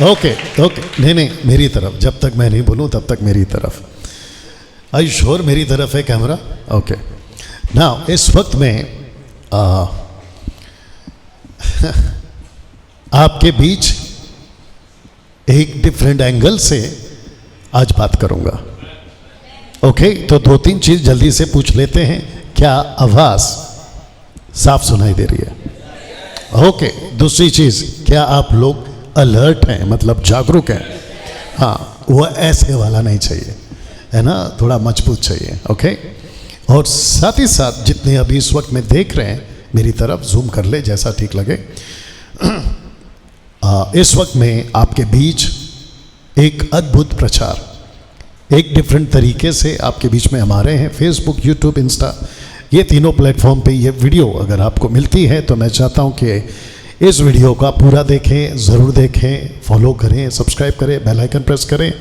Okay नहीं, मेरी तरफ, जब तक मैं नहीं बोलूं तब तक मेरी तरफ। आई श्योर मेरी तरफ है कैमरा? ओके। नाउ इस वक्त में आपके बीच एक डिफरेंट एंगल से आज बात करूंगा। ओके, तो 2-3 चीज जल्दी से पूछ लेते हैं। क्या आवाज साफ सुनाई दे रही है? ओके। दूसरी चीज, क्या आप लोग अलर्ट हैं, मतलब जागरूक हैं? हाँ, वो ऐसे वाला नहीं चाहिए, है ना, थोड़ा मजबूत चाहिए। ओके। और साथ ही साथ जितने अभी इस वक्त में देख रहे हैं मेरी तरफ जूम कर ले, जैसा ठीक लगे। इस वक्त में आपके बीच एक अद्भुत प्रचार, एक डिफरेंट तरीके से आपके बीच में हमारे हैं। फेसबुक, यूट्यूब, इंस्टा, ये तीनों प्लेटफॉर्म पे ये वीडियो अगर आपको मिलती है तो मैं चाहता हूँ कि इस वीडियो का पूरा देखें, ज़रूर देखें, फॉलो करें, सब्सक्राइब करें, बेल आइकन प्रेस करें।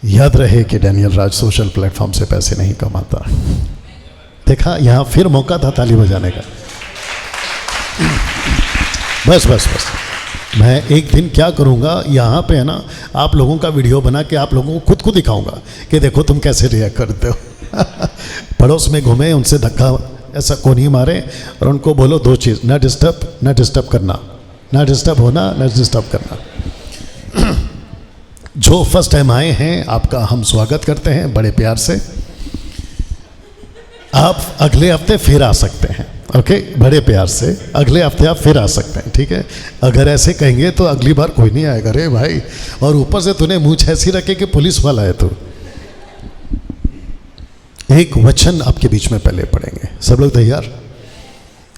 याद रहे कि डैनियल राज सोशल प्लेटफॉर्म से पैसे नहीं कमाता। देखा, यहाँ फिर मौका था ताली बजाने का। बस मैं एक दिन क्या करूँगा, यहाँ पे है ना, आप लोगों का वीडियो बना के आप लोगों को खुद को दिखाऊंगा कि देखो तुम कैसे रिएक्ट करते हो। पड़ोस में घूमे, उनसे धक्का ऐसा कोनी मारे और उनको बोलो 2 चीज़, ना डिस्टर्ब करना, ना डिस्टर्ब होना, ना डिस्टर्ब करना। जो फर्स्ट टाइम आए हैं आपका हम स्वागत करते हैं बड़े प्यार से। आप अगले हफ्ते फिर आ सकते हैं। ओके, बड़े प्यार से अगले हफ्ते आप फिर आ सकते हैं, ठीक है। अगर ऐसे कहेंगे तो अगली बार कोई नहीं आएगा रे भाई, और ऊपर से तूने मुंह ऐसी रखे कि पुलिस वाला है तू। एक वचन आपके बीच में पहले पढ़ेंगे, सब लोग तैयार?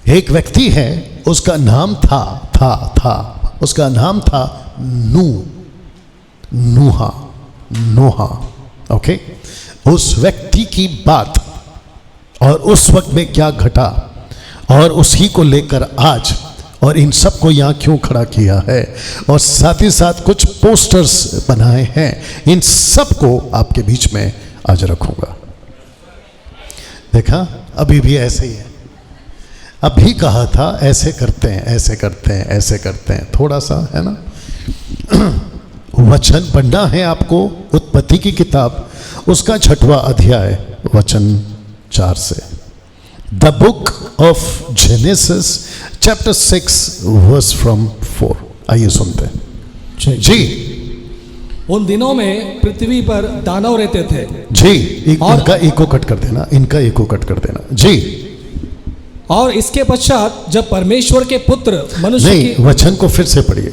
एक व्यक्ति है, उसका नाम था उसका नाम था नूहा। ओके, उस व्यक्ति की बात और उस वक्त में क्या घटा और उसी को लेकर आज और इन सब को यहाँ क्यों खड़ा किया है, और साथ ही साथ कुछ पोस्टर्स बनाए हैं, इन सब को आपके बीच में आज रखूंगा। देखा, अभी भी ऐसे ही है। अभी कहा था ऐसे करते हैं, थोड़ा सा है ना। वचन पढ़ना है आपको, उत्पत्ति की किताब, उसका 6वां अध्याय, वचन 4 से। The book of Genesis chapter 6 verse from 4। आइए सुनते हैं जी। उन दिनों में पृथ्वी पर दानव रहते थे जी। इनका इको कट कर देना जी। और इसके पश्चात जब परमेश्वर के पुत्र मनुष्य नहीं, वचन को फिर से पढ़िए।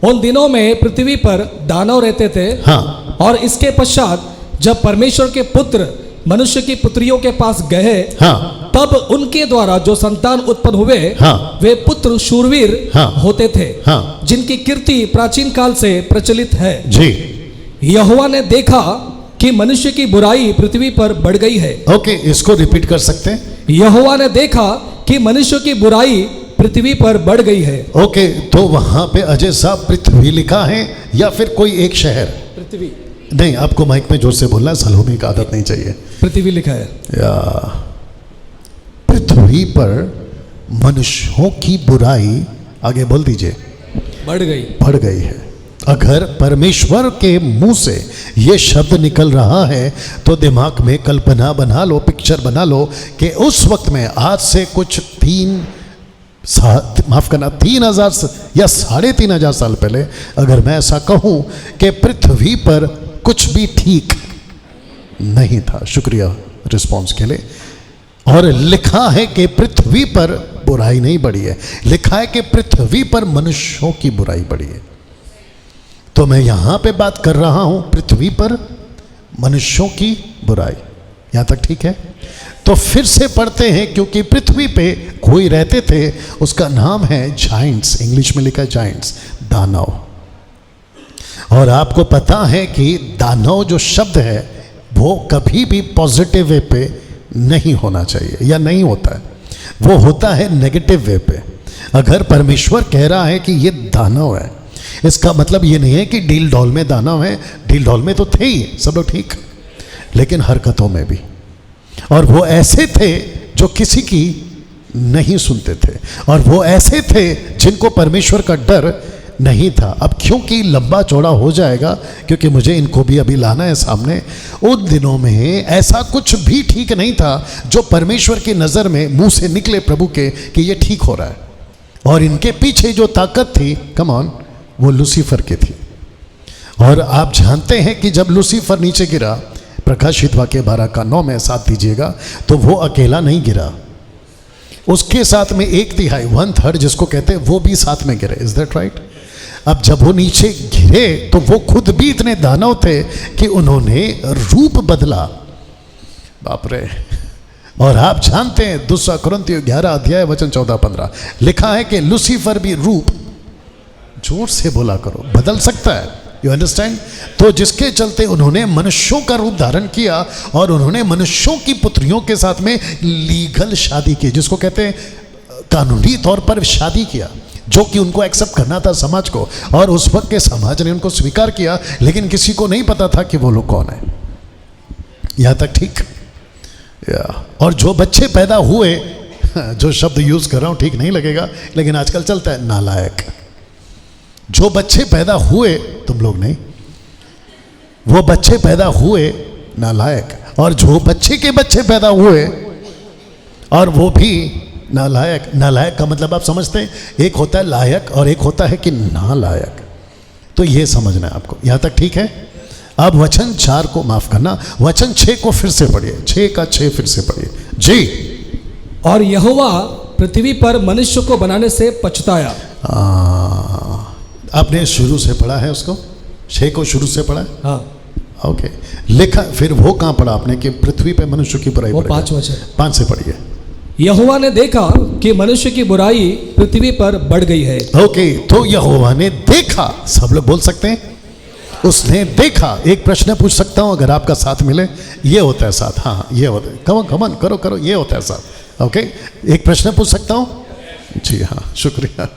उन दिनों में पृथ्वी पर दानव रहते थे, हाँ। और इसके पश्चात जब परमेश्वर के पुत्र मनुष्य की पुत्रियों के पास गए, हाँ। तब उनके द्वारा जो संतान उत्पन्न हुए, हाँ। वे पुत्र शूरवीर, हाँ। होते थे, हाँ। जिनकी कीर्ति प्राचीन काल से प्रचलित है जी। यहोवा ने देखा कि मनुष्य की बुराई पृथ्वी पर बढ़ गई है। ओके, इसको रिपीट कर सकते हैं? यहोवा ने देखा कि मनुष्य की बुराई पृथ्वी पर बढ़ गई है। ओके, तो वहां पे अजय साहब पृथ्वी लिखा है या फिर कोई एक शहर? पृथ्वी नहीं, आपको माइक में जोर से बोलना है, सलोमी की आदत नहीं चाहिए। पृथ्वी लिखा है। या पृथ्वी पर मनुष्यों की बुराई, आगे बोल दीजिए, बढ़ गई है। अगर परमेश्वर के मुंह से ये शब्द निकल रहा है तो दिमाग में कल्पना बना लो, पिक्चर बना लो कि उस वक्त में आज से कुछ 3,000 या 3,500 साल पहले अगर मैं ऐसा कहूं कि पृथ्वी पर कुछ भी ठीक नहीं था। शुक्रिया रिस्पॉन्स के लिए। और लिखा है कि पृथ्वी पर बुराई नहीं बढ़ी है, लिखा है कि पृथ्वी पर मनुष्यों की बुराई बढ़ी है। तो मैं यहां पे बात कर रहा हूं पृथ्वी पर मनुष्यों की बुराई। यहां तक ठीक है? तो फिर से पढ़ते हैं, क्योंकि पृथ्वी पे कोई रहते थे, उसका नाम है जाइंट्स, इंग्लिश में लिखा है जाइंट्स, दानव। और आपको पता है कि दानव जो शब्द है वो कभी भी पॉजिटिव वे पे नहीं होना चाहिए, या नहीं होता है, वो होता है नेगेटिव वे पे। अगर परमेश्वर कह रहा है कि ये दानव है, इसका मतलब ये नहीं है कि डील डॉल में दानव है। डील डॉल में तो थे ही सब लोग ठीक, लेकिन हरकतों में भी। और वो ऐसे थे जो किसी की नहीं सुनते थे, और वो ऐसे थे जिनको परमेश्वर का डर नहीं था। अब क्योंकि लंबा चौड़ा हो जाएगा, क्योंकि मुझे इनको भी अभी लाना है सामने। उन दिनों में ऐसा कुछ भी ठीक नहीं था जो परमेश्वर की नज़र में मुंह से निकले प्रभु के कि ये ठीक हो रहा है। और इनके पीछे जो ताकत थी, कम ऑन, वो लूसीफर की थी। और आप जानते हैं कि जब लूसीफर नीचे गिरा, प्रकाशित वाक्य 12:9 में साथ दीजिएगा, तो वो अकेला नहीं गिरा, उसके साथ में 1/3 1/3 जिसको कहते हैं वो भी साथ में गिरे। Is that right? अब जब वो नीचे गिरे तो वो खुद भी इतने दानव थे कि उन्होंने रूप बदला। बाप रे। और आप जानते हैं 2 कुरिन्थियों 11:14-15 लिखा है कि लूसीफर भी रूप, जोर से बोला करो, बदल सकता है। You understand? तो जिसके चलते उन्होंने मनुष्यों का रूप धारण किया और उन्होंने मनुष्यों की पुत्रियों के साथ में लीगल शादी की, जिसको कहते हैं कानूनी तौर पर शादी किया, जो कि उनको एक्सेप्ट करना था समाज को। और उस वक्त के समाज ने उनको स्वीकार किया, लेकिन किसी को नहीं पता था कि वो लोग कौन है। यहां तक ठीक? और जो बच्चे पैदा हुए, जो शब्द यूज कर रहा हूं ठीक नहीं लगेगा, लेकिन आजकल चलता है, नालायक। जो बच्चे पैदा हुए, तुम लोग नहीं, वो बच्चे पैदा हुए नालायक। और जो बच्चे के बच्चे पैदा हुए, और वो भी नालायक। नालायक का मतलब आप समझते हैं, एक होता है लायक और एक होता है कि नालायक। तो ये समझना है आपको। यहां तक ठीक है? अब वचन 4 को माफ करना, वचन 6 को फिर से पढ़िए, 6 फिर से पढ़िए जी। और यहोवा पृथ्वी पर मनुष्य को बनाने से पछताया। आपने शुरू से पढ़ा है उसको? 6 को शुरू से पढ़ा है? हाँ, ओके। लिखा, फिर वो कहां पढ़ा आपने कि पृथ्वी पे मनुष्य की बुराई? वो 5 वचन, 5 से पढ़िए। यहोवा ने देखा कि मनुष्य की बुराई पृथ्वी पर बढ़ गई है। ओके, तो यहोवा ने देखा, सब लोग बोल सकते हैं उसने देखा। एक प्रश्न पूछ सकता हूं अगर आपका साथ मिले? ये होता है साथ? हाँ, ये होता है। कमन करो, ये होता है साथ। ओके, एक प्रश्न पूछ सकता हूं? जी हाँ, शुक्रिया।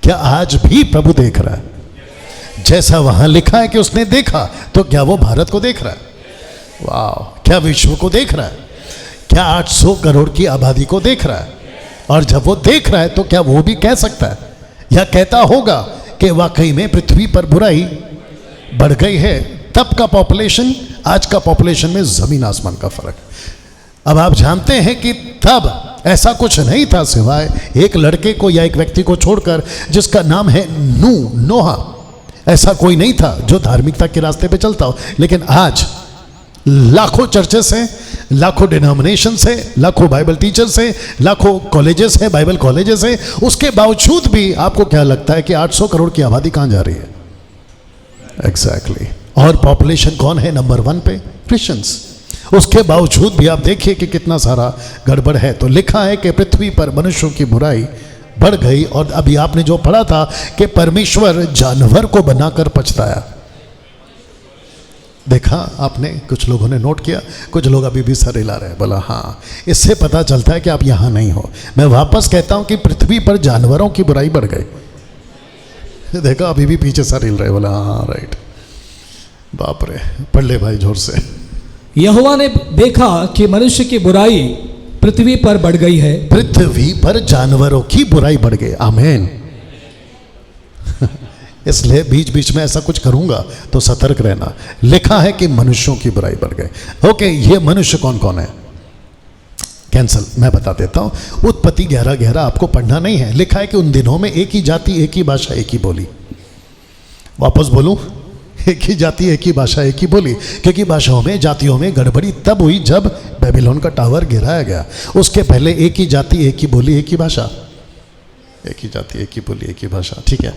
क्या आज भी प्रभु देख रहा है? जैसा वहां लिखा है कि उसने देखा, तो क्या वो भारत को देख रहा है? वाह! क्या विश्व को देख रहा है? क्या 800 करोड़ की आबादी को देख रहा है? और जब वो देख रहा है तो क्या वो भी कह सकता है या कहता होगा कि वाकई में पृथ्वी पर बुराई बढ़ गई है? तब का पॉपुलेशन, आज का पॉपुलेशन में जमीन आसमान का फर्क। अब आप जानते हैं कि तब ऐसा कुछ नहीं था सिवाय एक लड़के को या एक व्यक्ति को छोड़कर जिसका नाम है नोहा। ऐसा कोई नहीं था जो धार्मिकता के रास्ते पे चलता हो। लेकिन आज लाखों चर्चेस हैं, लाखों डिनोमिनेशंस हैं, लाखों बाइबल टीचर्स हैं, लाखों कॉलेजेस हैं, बाइबल कॉलेजेस हैं। उसके बावजूद भी आपको क्या लगता है कि 800 करोड़ की आबादी कहां जा रही है? एग्जैक्टली। और पॉपुलेशन कौन है नंबर 1 पे? क्रिश्चियंस। उसके बावजूद भी आप देखिए कि कितना सारा गड़बड़ है। तो लिखा है कि पृथ्वी पर मनुष्यों की बुराई बढ़ गई। और अभी आपने जो पढ़ा था कि परमेश्वर जानवर को बनाकर पछताया। देखा आपने? कुछ लोगों ने नोट किया, कुछ लोग अभी भी सर हिला रहे हैं। बोला हाँ, इससे पता चलता है कि आप यहां नहीं हो। मैं वापस कहता हूं कि पृथ्वी पर जानवरों की बुराई बढ़ गई। देखा, अभी भी पीछे सर हिल रहे। बोला हाँ, राइट। बाप रे, पढ़ ले भाई जोर से। यहोवा ने देखा कि मनुष्य की बुराई पृथ्वी पर बढ़ गई है। पृथ्वी पर जानवरों की बुराई बढ़ गई। आमीन। इसलिए बीच बीच में ऐसा कुछ करूंगा तो सतर्क रहना। लिखा है कि मनुष्यों की बुराई बढ़ गई। ओके, ये मनुष्य कौन कौन है? कैंसल, मैं बता देता हूं। उत्पत्ति 11:11 आपको पढ़ना नहीं है। लिखा है कि उन दिनों में एक ही जाति, एक ही भाषा, एक ही बोली। वापस बोलूं, एक ही जाति, एक ही भाषा, एक ही बोली। क्योंकि भाषाओं में, जातियों में गड़बड़ी तब हुई जब बेबीलोन का टावर गिराया गया। उसके पहले एक ही जाति, एक ही बोली, एक ही भाषा। एक ही जाति, एक ही बोली, एक ही भाषा। ठीक है?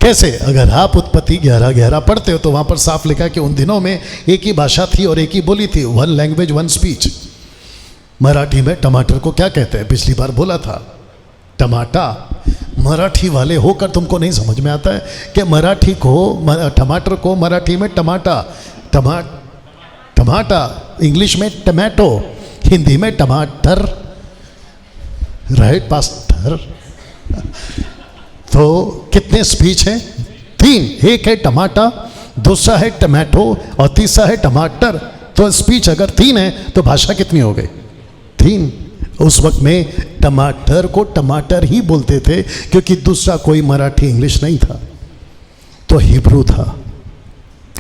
कैसे? अगर आप उत्पत्ति 11:11 पढ़ते हो तो वहां पर साफ लिखा है कि उन दिनों में एक ही भाषा थी और एक ही बोली थी। 1 लैंग्वेज 1 स्पीच। मराठी में टमाटर को क्या कहते हैं? पिछली बार बोला था, टमाटा। मराठी वाले होकर तुमको नहीं समझ में आता है कि मराठी को, टमाटर को मराठी में टमाटा, टमाटा, इंग्लिश में टमाटो, हिंदी में टमाटर। Right pastor? तो कितने स्पीच हैं? 3। एक है टमाटा, दूसरा है टमाटो और तीसरा है टमाटर। तो स्पीच अगर 3 है तो भाषा कितनी हो गई? 3। उस वक्त में टमाटर को टमाटर ही बोलते थे, क्योंकि दूसरा कोई मराठी इंग्लिश नहीं था, तो हिब्रू था।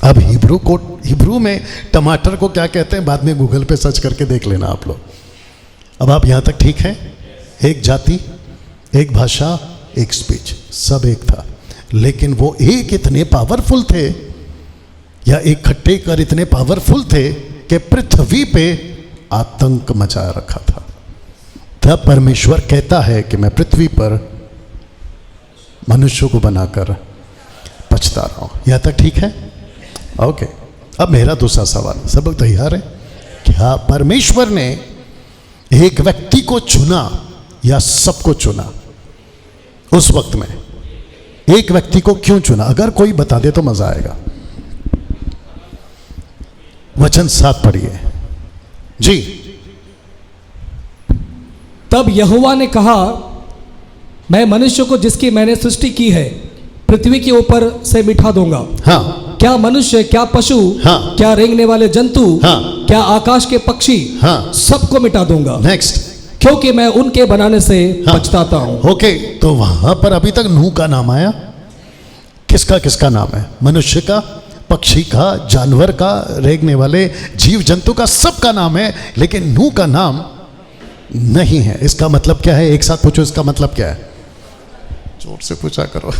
अब हिब्रू में टमाटर को क्या कहते हैं बाद में गूगल पे सर्च करके देख लेना आप लोग। अब आप यहाँ तक ठीक हैं? एक जाति, एक भाषा, एक स्पीच, सब एक था, लेकिन वो एक इतने पावरफुल थे या इकट्ठे कर इतने पावरफुल थे कि पृथ्वी पे आतंक मचा रखा था। तब परमेश्वर कहता है कि मैं पृथ्वी पर मनुष्यों को बनाकर पछता रहा हूं। यहां तक ठीक है? ओके। अब मेरा दूसरा सवाल, सब लोग तैयार हैं? क्या परमेश्वर ने एक व्यक्ति को चुना या सबको चुना? उस वक्त में एक व्यक्ति को क्यों चुना? अगर कोई बता दे तो मजा आएगा। वचन 7 पढ़िए जी। तब यहोवा ने कहा, मैं मनुष्य को जिसकी मैंने सृष्टि की है पृथ्वी के ऊपर से मिटा दूंगा। हाँ। क्या मनुष्य, क्या पशु, हाँ। क्या रेंगने वाले जंतु, हाँ। क्या आकाश के पक्षी, हाँ। सबको मिटा दूंगा। नेक्स्ट। क्योंकि मैं उनके बनाने से हाँ। पछताता हूं। ओके, तो वहां पर अभी तक नूह का नाम आया। किसका किसका नाम है? मनुष्य का, पक्षी का, जानवर का, रेंगने वाले जीव जंतु का, सबका नाम है, लेकिन नूह का नाम नहीं है। इसका मतलब क्या है? एक साथ पूछो, इसका मतलब क्या है? जोर से पूछा करो।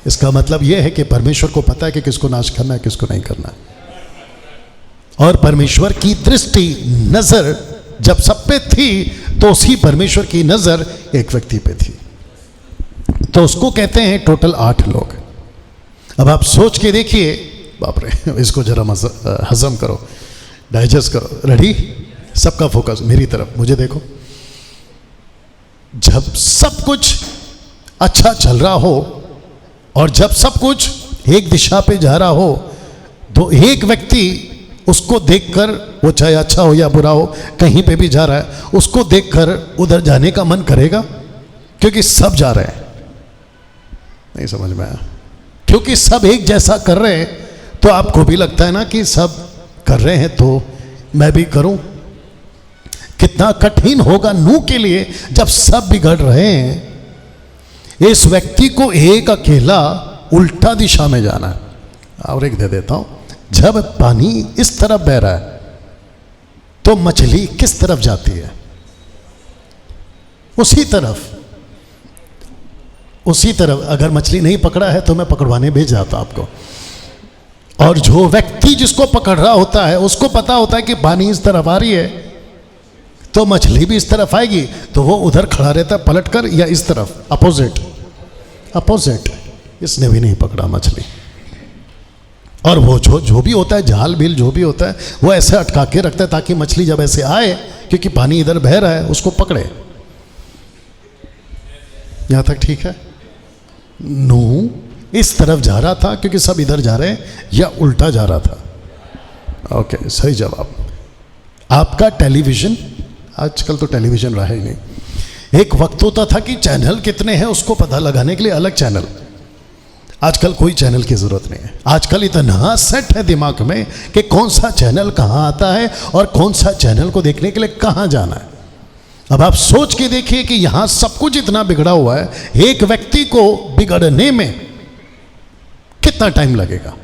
इसका मतलब यह है कि परमेश्वर को पता है कि किसको नाश करना है, किसको नहीं करना है। और परमेश्वर की दृष्टि, नजर जब सब पे थी, तो उसी परमेश्वर की नजर एक व्यक्ति पे थी। तो उसको कहते हैं टोटल 8 लोग। अब आप सोच के देखिए, बाप रे, इसको जरा हजम करो, डाइजेस्ट करो। रेडी? सबका फोकस मेरी तरफ, मुझे देखो। जब सब कुछ अच्छा चल रहा हो और जब सब कुछ एक दिशा पे जा रहा हो, तो एक व्यक्ति उसको देखकर, वो चाहे अच्छा हो या बुरा हो, कहीं पे भी जा रहा है, उसको देखकर उधर जाने का मन करेगा, क्योंकि सब जा रहे हैं। नहीं समझ में आया? क्योंकि सब एक जैसा कर रहे हैं, तो आपको भी लगता है ना कि सब कर रहे हैं तो मैं भी करूं। कितना कठिन होगा नूह के लिए जब सब बिगड़ रहे हैं। इस व्यक्ति को एक अकेला उल्टा दिशा में जाना है। और एक दे देता हूं, जब पानी इस तरफ बह रहा है तो मछली किस तरफ जाती है? उसी तरफ। उसी तरफ। अगर मछली नहीं पकड़ा है तो मैं पकड़वाने भेज जाता आपको। और जो व्यक्ति जिसको पकड़ रहा होता है, उसको पता होता है कि पानी इस तरफ आ रही है तो मछली भी इस तरफ आएगी, तो वो उधर खड़ा रहता पलट कर, या इस तरफ, अपोजिट। इसने भी नहीं पकड़ा मछली। और वो जो भी होता है, जाल बिल जो भी होता है, वो ऐसे अटका के रखता है ताकि मछली जब ऐसे आए, क्योंकि पानी इधर बह रहा है, उसको पकड़े। यहां तक ठीक है? नूह इस तरफ जा रहा था क्योंकि सब इधर जा रहे हैं, या उल्टा जा रहा था? ओके, सही जवाब। आपका टेलीविजन, आजकल तो टेलीविजन रहा ही नहीं। एक वक्त होता था कि चैनल कितने हैं उसको पता लगाने के लिए अलग चैनल। आजकल कोई चैनल की जरूरत नहीं है। आजकल इतना सेट है दिमाग में कि कौन सा चैनल कहां आता है और कौन सा चैनल को देखने के लिए कहां जाना है। अब आप सोच के देखिए कि यहां सब कुछ इतना बिगड़ा हुआ है, एक व्यक्ति को बिगड़ने में कितना टाइम लगेगा?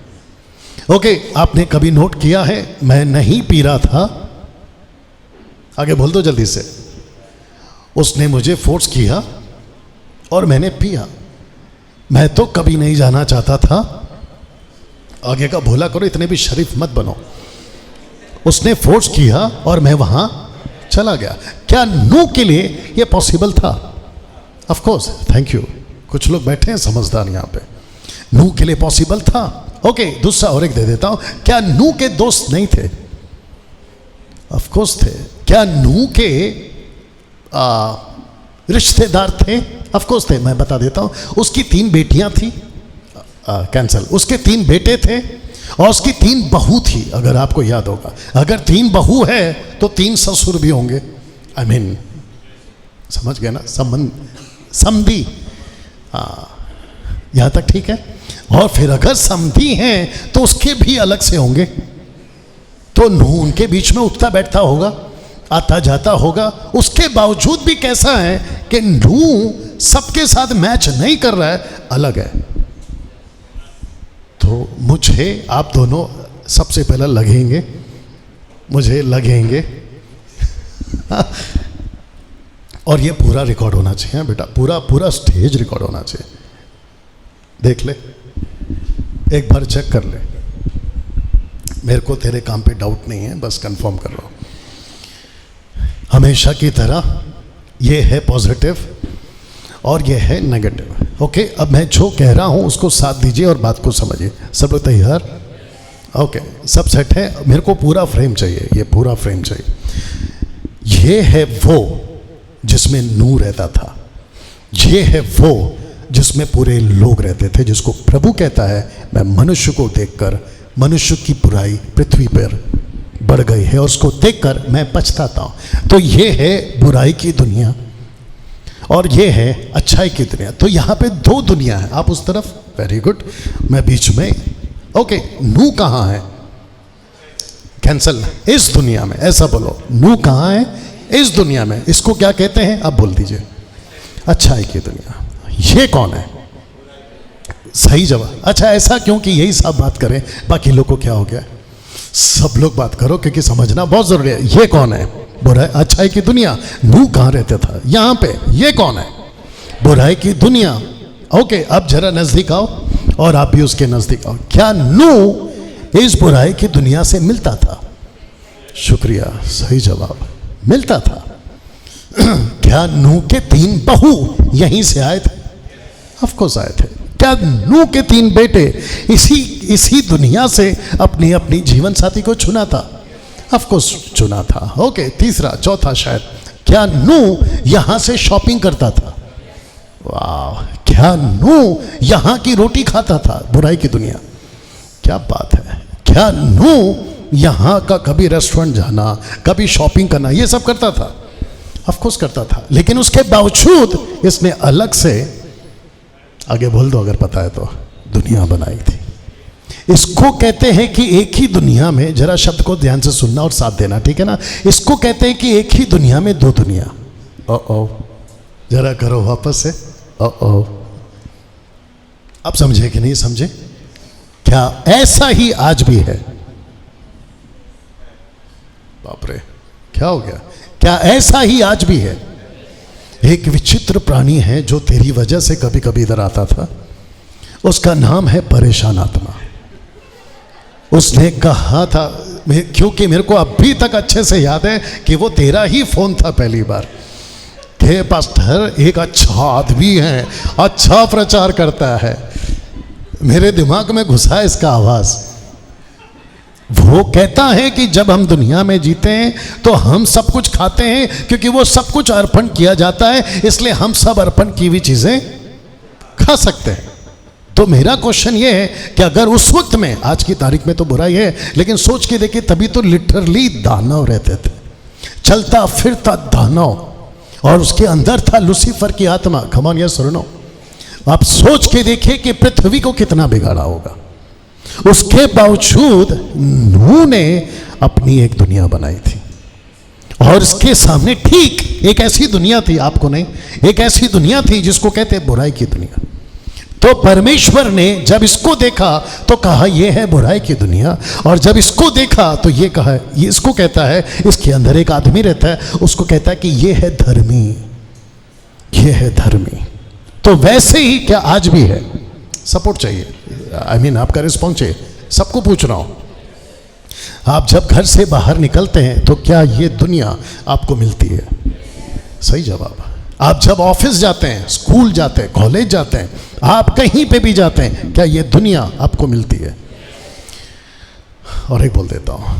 ओके, आपने कभी नोट किया है, मैं नहीं पी रहा था, आगे बोल दो जल्दी से। उसने मुझे फोर्स किया और मैंने पिया। मैं तो कभी नहीं जाना चाहता था। आगे का भोला करो, इतने भी शरीफ मत बनो। उसने फोर्स किया और मैं वहां चला गया। क्या नूह के लिए यह पॉसिबल था? Of course, thank you. कुछ लोग बैठे हैं समझदार यहां पे। नूह के लिए पॉसिबल था। ओके, दूसरा और एक दे देता हूं। क्या नूह के दोस्त नहीं थे? ऑफ कोर्स थे। क्या नूह के रिश्तेदार थे? ऑफ कोर्स थे। मैं बता देता हूं, उसकी 3 बेटियां थी, कैंसल, उसके 3 बेटे थे और उसकी 3 बहू थी, अगर आपको याद होगा। अगर 3 बहू है तो 3 ससुर भी होंगे। आई मीन, समझ गए ना? संबंध, समधी। यहां तक ठीक है? और फिर अगर समधी हैं तो उसके भी अलग से होंगे। तो नूह उनके बीच में उठता बैठता होगा। आता जाता होगा, उसके बावजूद भी कैसा है कि नूह सबके साथ मैच नहीं कर रहा है, अलग है। तो मुझे आप दोनों सबसे पहले लगेंगे, मुझे लगेंगे और ये पूरा रिकॉर्ड होना चाहिए बेटा, पूरा पूरा स्टेज रिकॉर्ड होना चाहिए। देख ले, एक बार चेक कर ले, मेरे को तेरे काम पे डाउट नहीं है, बस कंफर्म कर रहा हूँ। हमेशा की तरह ये है पॉजिटिव और ये है नेगेटिव। ओके, अब मैं जो कह रहा हूँ उसको साथ दीजिए और बात को समझिए। सब लोग तैयार? ओके, सब सेट है? मेरे को पूरा फ्रेम चाहिए, ये पूरा फ्रेम चाहिए। ये है वो जिसमें नूह रहता था, ये है वो जिसमें पूरे लोग रहते थे, जिसको प्रभु कहता है मैं मनुष्य को देखकर, मनुष्य की बुराई पृथ्वी पर बढ़ गई है और उसको देखकर मैं पछताता हूं। तो ये है बुराई की दुनिया और ये है अच्छाई की दुनिया। तो यहाँ पे दो दुनिया है। आप उस तरफ, वेरी गुड, मैं बीच में। ओके, नूह कहाँ है? कैंसल, इस दुनिया में, ऐसा बोलो। नूह कहाँ है? इस दुनिया में। इसको क्या कहते हैं? आप बोल दीजिए। अच्छाई की दुनिया। ये कौन है? सही जवाब। अच्छा, ऐसा क्यों कि यही सब बात करें, बाकी लोग को क्या हो गया? सब लोग बात करो क्योंकि समझना बहुत जरूरी है। ये कौन है? बुराई अच्छाई की दुनिया। नूह कहाँ रहता था? यहाँ पे। ये कौन है? बुराई की दुनिया। ओके, अब जरा नजदीक आओ और आप भी उसके नजदीक आओ। क्या नूह इस बुराई की दुनिया से मिलता था? शुक्रिया, सही जवाब, मिलता था। क्या नूह के 3 बहू यहीं से आए थे? ऑफ कोर्स आए थे। क्या नूह के 3 बेटे इसी दुनिया से अपनी अपनी जीवन साथी को चुना था? ऑफ कोर्स चुना था। ओके, तीसरा, चौथा शायद, क्या नूह यहां से शॉपिंग करता था? वाह, क्या नूह यहां की रोटी खाता था? बुराई की दुनिया, क्या बात है। क्या नूह यहां का कभी रेस्टोरेंट जाना, कभी शॉपिंग करना, ये सब करता था? ऑफ कोर्स करता था। लेकिन उसके बावजूद इसने अलग से, आगे बोल दो अगर पता है तो, दुनिया बनाई थी। इसको कहते हैं कि एक ही दुनिया में, जरा शब्द को ध्यान से सुनना और साथ देना, ठीक है ना? इसको कहते हैं कि एक ही दुनिया में 2 दुनिया। ओ जरा करो वापस से। ओ अब समझे कि नहीं समझे? क्या ऐसा ही आज भी है? बाप रे, क्या हो गया? क्या ऐसा ही आज भी है? एक विचित्र प्राणी है जो तेरी वजह से कभी कभी इधर आता था, उसका नाम है परेशान आत्मा। उसने कहा था, क्योंकि मेरे को अभी तक अच्छे से याद है कि वो तेरा ही फोन था पहली बार, थे पास्टर एक अच्छा आदमी है, अच्छा प्रचार करता है। मेरे दिमाग में घुसा इसका आवाज। वो कहता है कि जब हम दुनिया में जीते हैं तो हम सब कुछ खाते हैं क्योंकि वो सब कुछ अर्पण किया जाता है, इसलिए हम सब अर्पण की हुई चीजें खा सकते हैं। तो मेरा क्वेश्चन ये है कि अगर उस वक्त में, आज की तारीख में तो बुराई है, लेकिन सोच के देखिए तभी तो लिटरली दानव रहते थे, चलता फिरता दानव, और उसके अंदर था लूसीफर की आत्मा। कम ऑन यस और नो? आप सोच के देखिए कि पृथ्वी को कितना बिगाड़ा होगा। उसके बावजूद नूह ने अपनी एक दुनिया बनाई थी और इसके सामने ठीक एक ऐसी दुनिया थी, आपको नहीं, एक ऐसी दुनिया थी जिसको कहते हैं बुराई की दुनिया। तो परमेश्वर ने जब इसको देखा तो कहा यह है बुराई की दुनिया, और जब इसको देखा तो ये कहा, ये इसको कहता है, इसके अंदर एक आदमी रहता है, उसको कहता है कि ये है धर्मी, ये है धर्मी। तो वैसे ही क्या आज भी है? सपोर्ट चाहिए, आई मीन आपका रिस्पॉन्स चाहिए, सबको पूछ रहा हूं। आप जब घर से बाहर निकलते हैं तो क्या ये दुनिया आपको मिलती है? सही जवाब। आप जब ऑफिस जाते हैं, स्कूल जाते हैं, कॉलेज जाते हैं, आप कहीं पे भी जाते हैं, क्या ये दुनिया आपको मिलती है? और एक बोल देता हूं,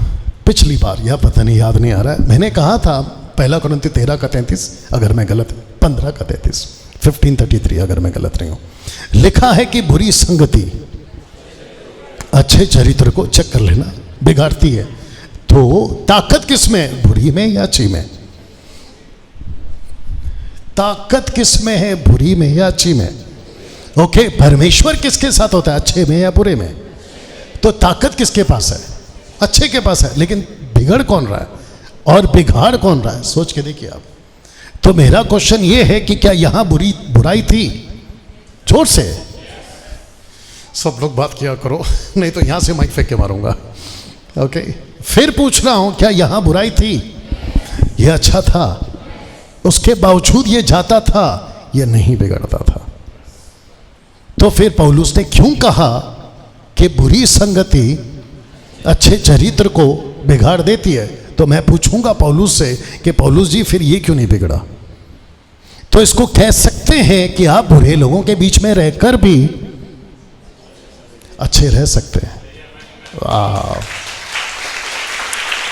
पिछली बार, या पता नहीं, याद नहीं आ रहा है, मैंने कहा था 1 कुरिन्थी 13:33, अगर मैं गलत, 15:33, 15:33 अगर मैं गलत नहीं हूं, लिखा है कि बुरी संगति अच्छे चरित्र को, चेक कर लेना, बिगाड़ती है। तो ताकत किस में? बुरी में या अच्छी में? ताकत किस में है? बुरी में या अच्छी में? ओके, परमेश्वर किसके साथ होता है? अच्छे में या बुरे में? तो ताकत किसके पास है? अच्छे के पास है। लेकिन बिगड़ कौन रहा है? और बिगाड़ कौन रहा है, सोच के देखिए आप। तो मेरा क्वेश्चन ये है कि क्या यहां बुराई थी? जोर से सब लोग बात किया करो, नहीं तो यहां से माइक फेंक के मारूंगा। ओके, फिर पूछ रहा हूं, क्या यहां बुराई थी? ये अच्छा था, उसके बावजूद ये जाता था, ये नहीं बिगड़ता था। तो फिर पौलुस ने क्यों कहा कि बुरी संगति अच्छे चरित्र को बिगाड़ देती है? तो मैं पूछूंगा पौलुस से कि पौलुस जी फिर ये क्यों नहीं बिगड़ा? तो इसको कह सकते हैं कि आप बुरे लोगों के बीच में रहकर भी अच्छे रह सकते हैं। वाह,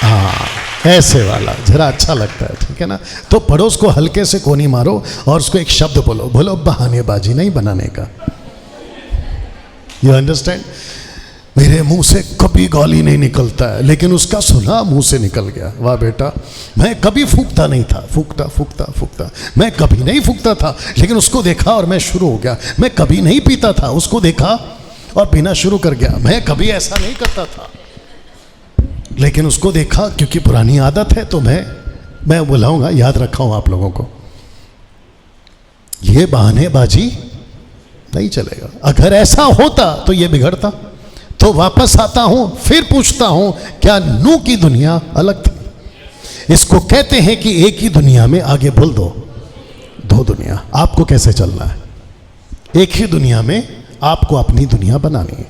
हाँ, ऐसे वाला जरा अच्छा लगता है, ठीक है ना? तो पड़ोस को हल्के से कोनी मारो और उसको एक शब्द बोलो, बोलो बहानेबाजी नहीं बनाने का। You understand? मेरे मुंह से कभी गाली नहीं निकलता है, लेकिन उसका सुना मुंह से निकल गया। वाह बेटा, मैं कभी फूंकता नहीं था, फूंकता मैं कभी नहीं फूंकता था, लेकिन उसको देखा और मैं शुरू हो गया। मैं कभी नहीं पीता था, उसको देखा और पीना शुरू कर गया। मैं कभी ऐसा नहीं करता था, लेकिन उसको देखा, क्योंकि पुरानी आदत है। तो मैं बुलाऊंगा, याद रखा हूं आप लोगों को, ये बहानेबाजी नहीं चलेगा। अगर ऐसा होता तो ये बिगड़ता। तो वापस आता हूं, फिर पूछता हूं, क्या नूह की दुनिया अलग थी? इसको कहते हैं कि एक ही दुनिया में, आगे बोल दो, दो दुनिया। आपको कैसे चलना है? एक ही दुनिया में आपको अपनी दुनिया बनानी है।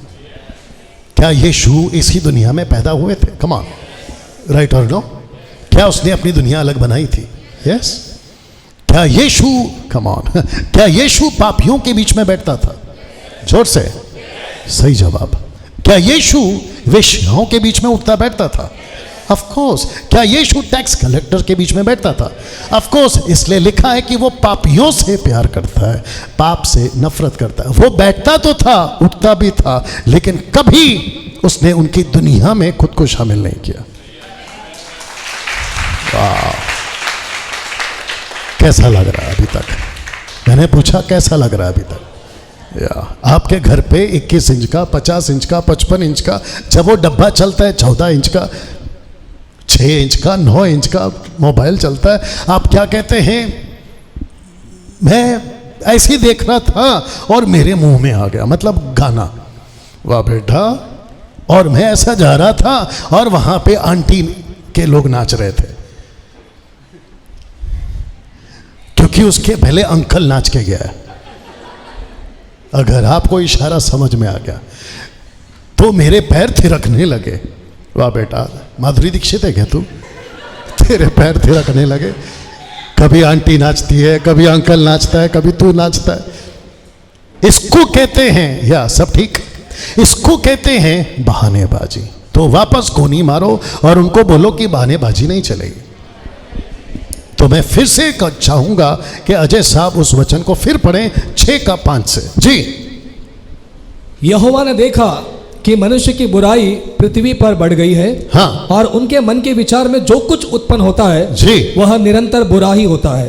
क्या यीशु इसी दुनिया में पैदा हुए थे? कम ऑन, राइट और नो? क्या उसने अपनी दुनिया अलग बनाई थी? यस। क्या यीशु, कम ऑन, क्या यीशु पापियों के बीच में बैठता था? जोर से, सही जवाब। क्या यीशु वेश्याओं के बीच में उठता बैठता था? Of course. क्या यीशु टैक्स कलेक्टर के बीच में बैठता था? Of course. इसलिए लिखा है कि वो पापियों से प्यार करता है, पाप से नफरत करता है। वो बैठता तो था, उठता भी था, लेकिन कभी उसने उनकी दुनिया में खुद को शामिल नहीं किया। वाह, कैसा लग रहा है अभी तक? मैंने पूछा कैसा लग रहा है अभी तक? आपके घर पे 21 इंच का, 50 इंच का, 55 इंच का, जब वो डब्बा चलता है 14 इंच का, 6 इंच का, 9 इंच का मोबाइल चलता है, आप क्या कहते हैं? मैं ऐसे ही देख रहा था और मेरे मुंह में आ गया, मतलब गाना। वाह बेटा, और मैं ऐसा जा रहा था और वहां पे आंटी के लोग नाच रहे थे, क्योंकि उसके पहले अंकल नाच के गया। अगर आपको इशारा समझ में आ गया तो मेरे पैर थिरकने लगे। वाह बेटा, माधुरी दीक्षित है क्या तू? तेरे पैर थिरकने लगे। कभी आंटी नाचती है, कभी अंकल नाचता है, कभी तू नाचता है। इसको कहते हैं, या सब ठीक, इसको कहते हैं बहानेबाजी। तो वापस कोनी मारो और उनको बोलो कि बहानेबाजी नहीं चलेगी। तो मैं फिर से चाहूंगा कि अजय साहब उस वचन को फिर पढ़ें, 6:5 से। जी। यहोवा ने देखा कि मनुष्य की बुराई पृथ्वी पर बढ़ गई है, हाँ, और उनके मन के विचार में जो कुछ उत्पन्न होता है जी, वह निरंतर बुरा ही होता है।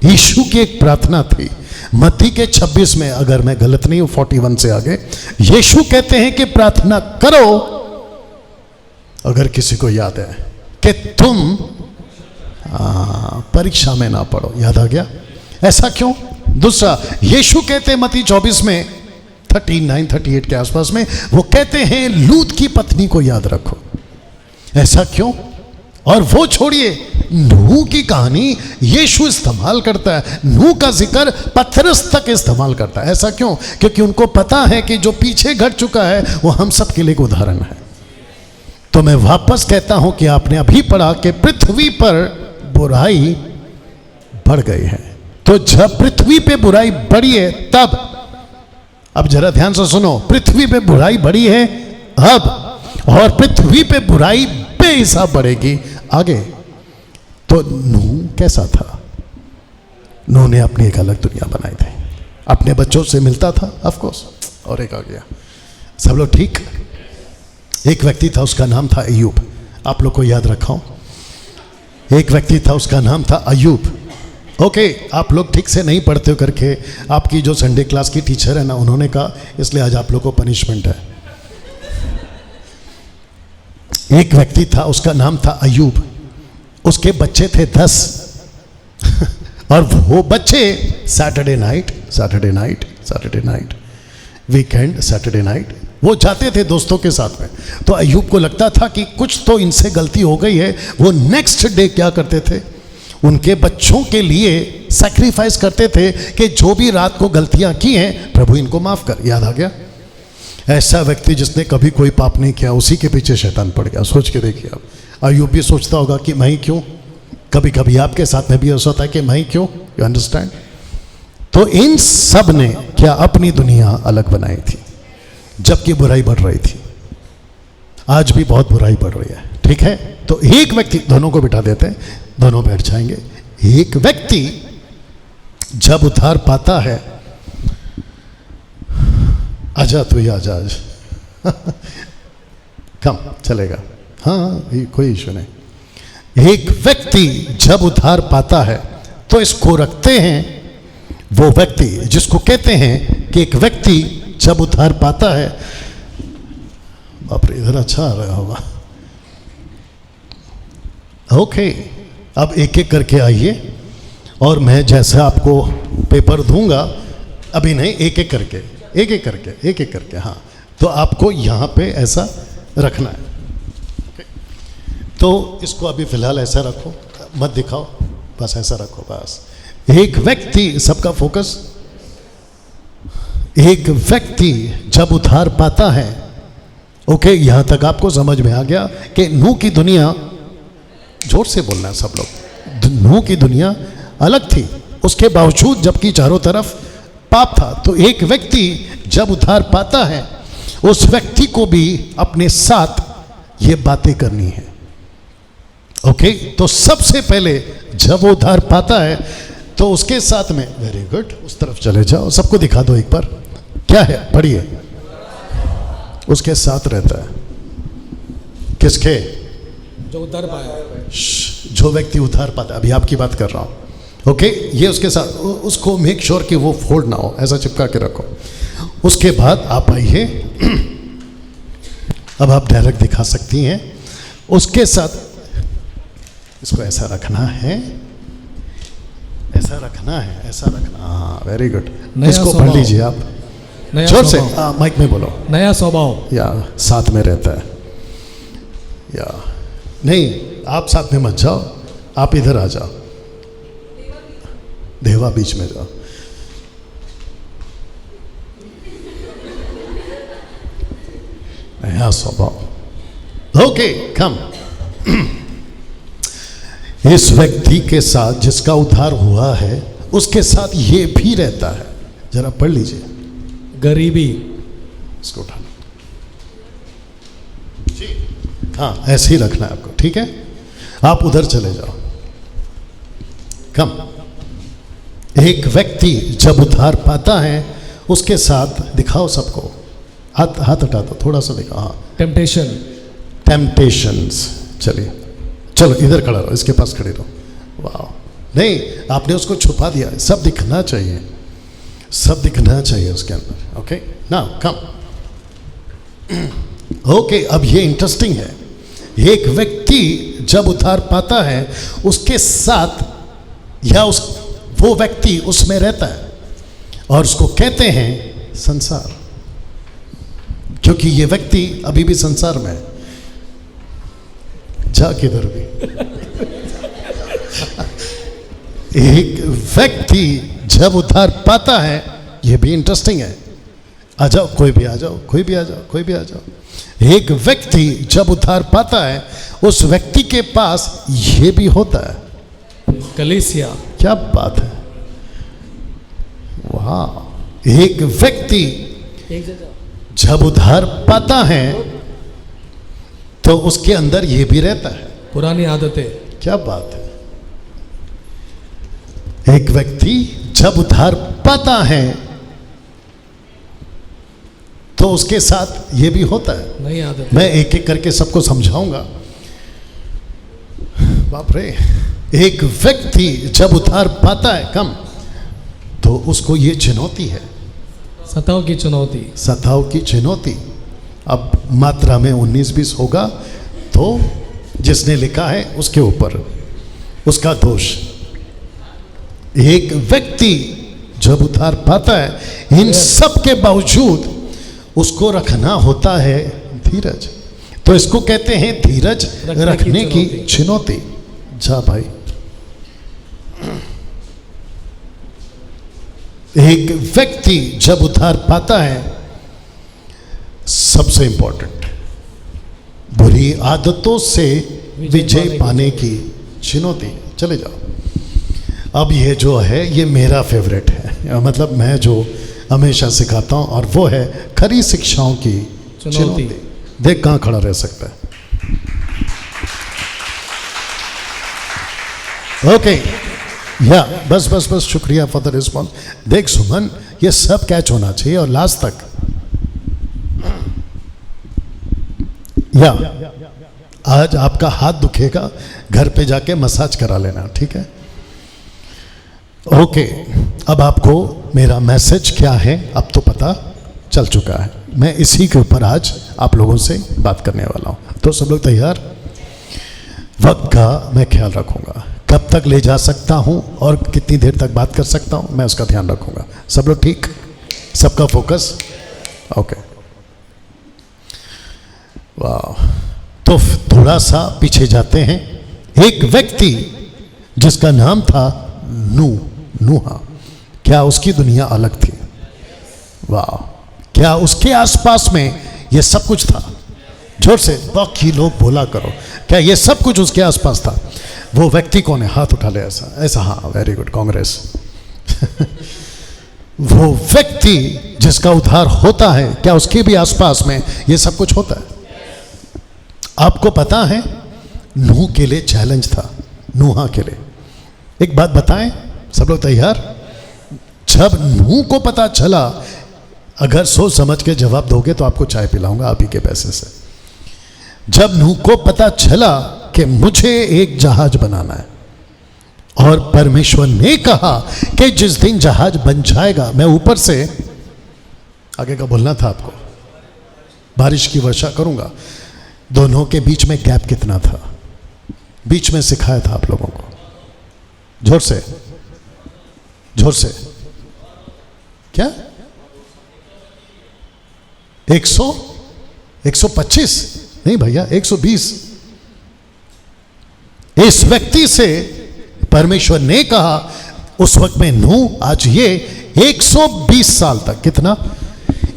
यीशु की एक प्रार्थना थी मत्ती के 26 में, अगर मैं गलत नहीं हूं 41 से आगे। यीशु कहते हैं कि प्रार्थना करो, अगर किसी को याद है, कि तुम परीक्षा में ना पड़ो। याद आ गया? ऐसा क्यों? दूसरा, यीशु कहते हैं मत्ती 24 में 39-38 के आसपास में, वो कहते हैं लूत की पत्नी को याद रखो। ऐसा क्यों? और वो छोड़िए, नूह की कहानी यीशु इस्तेमाल करता है, नूह का जिक्र पतरस तक इस्तेमाल करता है। ऐसा क्यों? क्योंकि उनको पता है कि जो पीछे घट चुका है वो हम सब के लिए एक उदाहरण है। तो मैं वापस कहता हूं कि आपने अभी पढ़ा कि पृथ्वी पर बुराई बढ़ गई है। तो जब पृथ्वी पे बुराई बढ़ी है तब, अब जरा ध्यान से सुनो, पृथ्वी पे बुराई बढ़ी है अब, और पृथ्वी पे बुराई बेहिसाब बढ़ेगी आगे। तो नूह कैसा था? नूह ने अपनी एक अलग दुनिया बनाई थी, अपने बच्चों से मिलता था, ऑफ कोर्स। और एक आ गया, सब लोग ठीक? एक व्यक्ति था, उसका नाम था अय्यूब। आप लोग को याद रखा हूं, एक व्यक्ति था, उसका नाम था अय्यूब। ओके, आप लोग ठीक से नहीं पढ़ते हो करके आपकी जो संडे क्लास की टीचर है ना, उन्होंने कहा, इसलिए आज आप लोग को पनिशमेंट है। एक व्यक्ति था, उसका नाम था अय्यूब। उसके बच्चे थे 10 और वो बच्चे Saturday night weekend, Saturday night वो जाते थे दोस्तों के साथ में। तो अय्यूब को लगता था कि कुछ तो इनसे गलती हो गई है। वो नेक्स्ट डे क्या करते थे, उनके बच्चों के लिए सैक्रिफाइस करते थे कि जो भी रात को गलतियां की हैं प्रभु इनको माफ कर। याद आ गया? ऐसा व्यक्ति जिसने कभी कोई पाप नहीं किया, उसी के पीछे शैतान पड़ गया। सोच के देखिए आप। अय्यूब भी सोचता होगा कि मैं ही क्यों। कभी कभी आपके साथ में भी ऐसा होता है कि मैं ही क्यों। You understand? तो इन सब ने क्या अपनी दुनिया अलग बनाई थी, जबकि बुराई बढ़ रही थी। आज भी बहुत बुराई बढ़ रही है, ठीक है? तो एक व्यक्ति, दोनों को बिठा देते हैं, दोनों बैठ जाएंगे। एक व्यक्ति जब उद्धार पाता है, आजा तू ही आजा आज कम चलेगा, हाँ कोई इशू नहीं। एक व्यक्ति जब उद्धार पाता है तो इसको रखते हैं, वो व्यक्ति जिसको कहते हैं कि एक व्यक्ति जब उद्धार पाता है। बाप रे, इधर अच्छा आ रहा होगा। ओके, अब एक एक करके आइए और मैं जैसे आपको पेपर दूंगा, अभी नहीं, एक एक करके, हाँ। तो आपको यहाँ पे ऐसा रखना है। तो इसको अभी फिलहाल ऐसा रखो, मत दिखाओ, बस ऐसा रखो बस। एक व्यक्ति, सबका फोकस, एक व्यक्ति जब उद्धार पाता है, ओके, यहां तक आपको समझ में आ गया कि नूह की दुनिया, जोर से बोलना है सब लोग, नूह की दुनिया अलग थी। उसके बावजूद जबकि चारों तरफ पाप था, तो एक व्यक्ति जब उद्धार पाता है, उस व्यक्ति को भी अपने साथ ये बातें करनी है। ओके, तो सबसे पहले जब वो उद्धार पाता है तो उसके साथ में, वेरी गुड, उस तरफ चले जाओ, सबको दिखा दो एक बार, क्या है, पढ़िए। उसके साथ रहता है, किसके? जो उद्धार पाया, जो व्यक्ति उद्धार पाता है, अभी आपकी बात कर रहा हूं। ओके, ये उसके साथ, उसको मेक श्योर कि वो फोल्ड ना हो, ऐसा चिपका के रखो। उसके बाद आप आइए, अब आप डायरेक्ट दिखा सकती हैं। उसके साथ इसको ऐसा रखना है, ऐसा रखना है, ऐसा रखना, हाँ वेरी गुड। इसको पढ़ लीजिए आप जोर से, माइक में बोलो। नया स्वभाव या साथ में रहता है, या नहीं, आप साथ में मत जाओ, आप इधर आ जाओ, देवा बीच में जाओ। नया स्वभाव, ओके कम। इस व्यक्ति के साथ जिसका उद्धार हुआ है, उसके साथ ये भी रहता है। जरा पढ़ लीजिए। गरीबी, इसको उठाना, हाँ ऐसे ही रखना है आपको, ठीक है? आप उधर चले जाओ, कम। एक व्यक्ति जब उद्धार पाता है, उसके साथ दिखाओ सबको, हाथ हटा दो, थोड़ा सा दिखाओ, हाँ। टेम्पटेशंस, चलिए चलो इधर खड़ा रहो, इसके पास खड़े रहो। वाह, नहीं आपने उसको छुपा दिया, सब दिखना चाहिए, सब दिखना चाहिए उसके अंदर। Okay now come. ओके, अब ये इंटरेस्टिंग है। एक व्यक्ति जब उद्धार पाता है, उसके साथ या वो व्यक्ति उसमें रहता है, और उसको कहते हैं संसार, क्योंकि ये व्यक्ति अभी भी संसार में है। जा किधर भी एक व्यक्ति जब उद्धार पाता है, ये भी इंटरेस्टिंग है। आ जाओ, कोई भी आ जाओ, कोई भी आ जाओ, कोई भी आ जाओ। एक व्यक्ति जब उद्धार पाता है, उस व्यक्ति के पास ये भी होता है, कलीसिया। क्या बात है, वाह। एक व्यक्ति जब उद्धार पाता है तो उसके अंदर ये भी रहता है, पुरानी आदतें। क्या बात है। एक व्यक्ति जब उद्धार पाता है तो उसके साथ ये भी होता है, नई आदत। मैं एक एक करके सबको समझाऊंगा। बाप रे, एक व्यक्ति जब उद्धार पाता है कम, तो उसको ये चुनौती है, सताव की चुनौती, सताव की चुनौती। अब मात्रा में 19-20 होगा तो जिसने लिखा है उसके ऊपर उसका दोष। एक व्यक्ति जब उधार पाता है, इन सब के बावजूद उसको रखना होता है धीरज। तो इसको कहते हैं धीरज रखने की चुनौती। जा भाई, एक व्यक्ति जब उधार पाता है, सबसे इंपॉर्टेंट बुरी आदतों से विजय पाने की चुनौती। चले जाओ। अब ये जो है ये मेरा फेवरेट है, मतलब मैं जो हमेशा सिखाता हूं, और वो है खरी शिक्षाओं की चुनौती। देख कहां खड़ा रह सकता है। ओके या बस बस बस, शुक्रिया फॉर द रिस्पॉन्स। देख सुमन, ये सब कैच होना चाहिए और लास्ट तक। या आज आपका हाथ दुखेगा, घर पे जाके मसाज करा लेना, ठीक है? ओके, अब आपको मेरा मैसेज क्या है अब तो पता चल चुका है। मैं इसी के ऊपर आज आप लोगों से बात करने वाला हूं। तो सब लोग तैयार? वक्त का मैं ख्याल रखूंगा, कब तक ले जा सकता हूं और कितनी देर तक बात कर सकता हूं, मैं उसका ध्यान रखूंगा। सब लोग ठीक? सबका फोकस? ओके, वाह। तो थोड़ा सा पीछे जाते हैं। एक व्यक्ति जिसका नाम था नूहा, क्या उसकी दुनिया अलग थी? वाह। क्या उसके आसपास में ये सब कुछ था? जोर से बाकी लोग बोला करो, क्या ये सब कुछ उसके आसपास था? वो व्यक्ति कौन है? हाथ उठा ले ऐसा ऐसा। हाँ, वेरी गुड, कांग्रेस। वो व्यक्ति जिसका उद्धार होता है, क्या उसके भी आसपास में ये सब कुछ होता है? आपको पता है नूह के लिए चैलेंज था, नूहा के लिए। एक बात बताएं, सब लोग तैयार? जब नूह को पता चला, अगर सोच समझ के जवाब दोगे तो आपको चाय पिलाऊंगा आप ही के पैसे से। जब नूह को पता चला कि मुझे एक जहाज बनाना है, और परमेश्वर ने कहा कि जिस दिन जहाज बन जाएगा मैं ऊपर से, आगे का बोलना था आपको, बारिश की वर्षा करूंगा। दोनों के बीच में गैप कितना था? बीच में सिखाया था आप लोगों को। जोर से, जोर से। क्या? 125? नहीं भैया, 120। इस व्यक्ति से परमेश्वर ने कहा उस वक्त में नूह, आज ये 120 साल तक, कितना?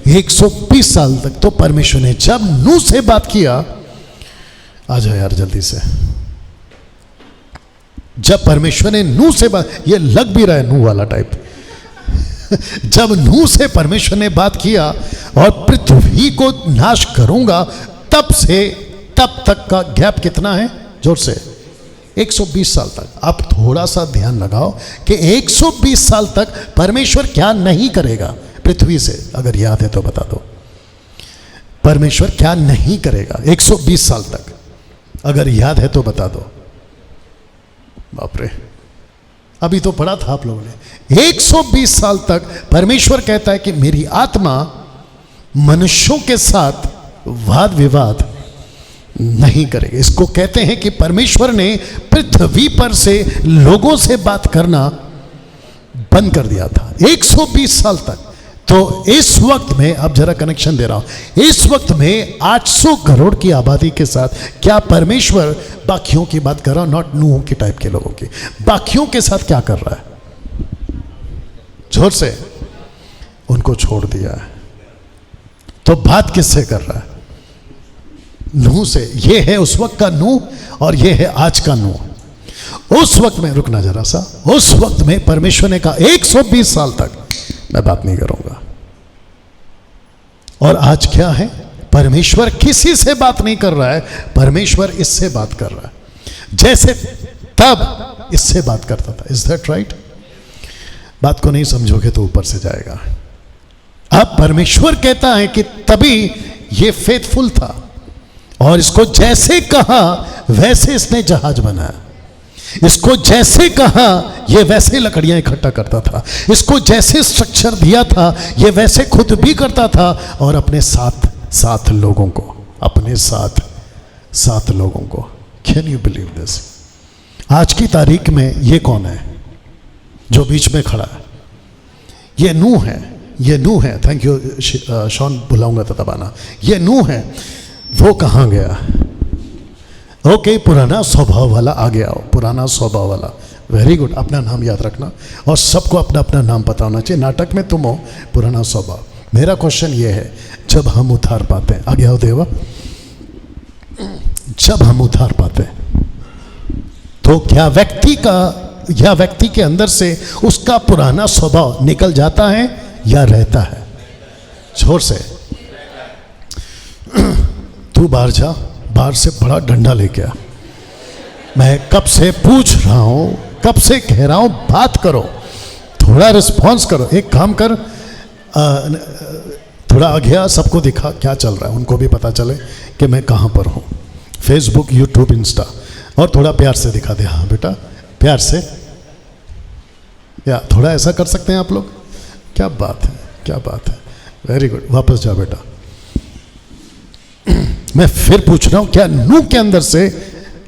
120 साल तक। तो परमेश्वर ने जब नूह से बात किया, आ जाओ यार जल्दी से, जब परमेश्वर ने नूह से बात, ये लग भी रहा है नूह वाला टाइप। जब नूह से परमेश्वर ने बात किया और पृथ्वी को नाश करूंगा, तब से तब तक का गैप कितना है? जोर से, 120 साल तक। आप थोड़ा सा ध्यान लगाओ कि 120 साल तक परमेश्वर क्या नहीं करेगा पृथ्वी से। अगर याद है तो बता दो, परमेश्वर क्या नहीं करेगा 120 साल तक? अगर याद है तो बता दो। बाप रे, अभी तो पढ़ा था आप लोगों ने। 120 साल तक परमेश्वर कहता है कि मेरी आत्मा मनुष्यों के साथ वाद विवाद नहीं करेगी। इसको कहते हैं कि परमेश्वर ने पृथ्वी पर से लोगों से बात करना बंद कर दिया था 120 साल तक। तो इस वक्त में, अब जरा कनेक्शन दे रहा हूं, इस वक्त में 800 करोड़ की आबादी के साथ क्या परमेश्वर बाकियों की बात कर रहा हूं, नॉट नूह के टाइप के लोगों की, बाकियों के साथ क्या कर रहा है? जोर से, उनको छोड़ दिया है। तो बात किससे कर रहा है? नूह से। ये है उस वक्त का नूह और ये है आज का नूह। उस वक्त में, रुकना जरा सा, उस वक्त में परमेश्वर ने कहा 120 साल तक मैं बात नहीं करूंगा। और आज क्या है? परमेश्वर किसी से बात नहीं कर रहा है, परमेश्वर इससे बात कर रहा है, जैसे तब इससे बात करता था। Is that right? बात को नहीं समझोगे तो ऊपर से जाएगा। अब परमेश्वर कहता है कि तभी ये फेथफुल था और इसको जैसे कहा वैसे इसने जहाज बनाया, इसको जैसे कहा ये वैसे लकड़ियां इकट्ठा करता था, इसको जैसे स्ट्रक्चर दिया था ये वैसे खुद भी करता था और अपने साथ लोगों को अपने साथ 7 लोगों को। Can you believe this? आज की तारीख में ये कौन है जो बीच में खड़ा है? ये नूह है, ये नूह है। थैंक यू शॉन, बुलाऊंगा तो दबाना। ये नूह है। वो कहाँ गया? ओके, पुराना स्वभाव वाला आ गया हो, पुराना स्वभाव वाला। वेरी गुड, अपना नाम याद रखना और सबको अपना अपना नाम पता होना चाहिए। नाटक में तुम हो पुराना स्वभाव। मेरा क्वेश्चन ये है, जब हम उतार पाते हैं, आगे आओ देवा, जब हम उतार पाते हैं तो क्या व्यक्ति के अंदर से उसका पुराना स्वभाव निकल जाता है या रहता है? जोर से। तू बाहर जा, बाहर से बड़ा डंडा लेके आ। मैं कब से पूछ रहा हूं, कब से कह रहा हूं, बात करो, थोड़ा रिस्पॉन्स करो। एक काम कर, थोड़ा आगे आ, सबको दिखा क्या चल रहा है, उनको भी पता चले कि मैं कहां पर हूं। फेसबुक, यूट्यूब, इंस्टा, और थोड़ा प्यार से दिखा दे। हाँ बेटा, प्यार से, या थोड़ा ऐसा कर सकते हैं आप लोग? क्या बात है, क्या बात है, वेरी गुड। वापस जा बेटा। मैं फिर पूछ रहा हूं, क्या नूह के अंदर से,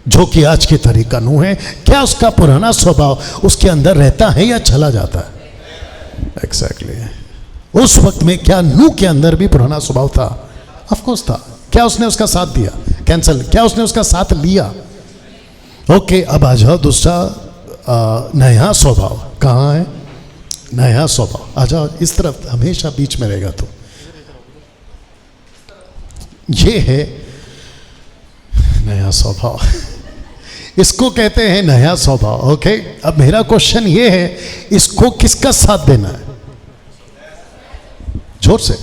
जो कि आज की तारीख का नूह है, क्या उसका पुराना स्वभाव उसके अंदर रहता है या चला जाता है? एग्जैक्टली। उस वक्त में क्या नूह के अंदर भी पुराना स्वभाव था? ऑफ कोर्स था। क्या उसने उसका साथ दिया? कैंसल। क्या उसने उसका साथ लिया? ओके, अब आ जाओ दूसरा, नया स्वभाव कहाँ है? नया स्वभाव आ जाओ इस तरफ, हमेशा बीच में रहेगा। तो ये है नया स्वभाव, इसको कहते हैं नया स्वभाव। ओके, अब मेरा क्वेश्चन ये है, इसको किसका साथ देना है? जोर से,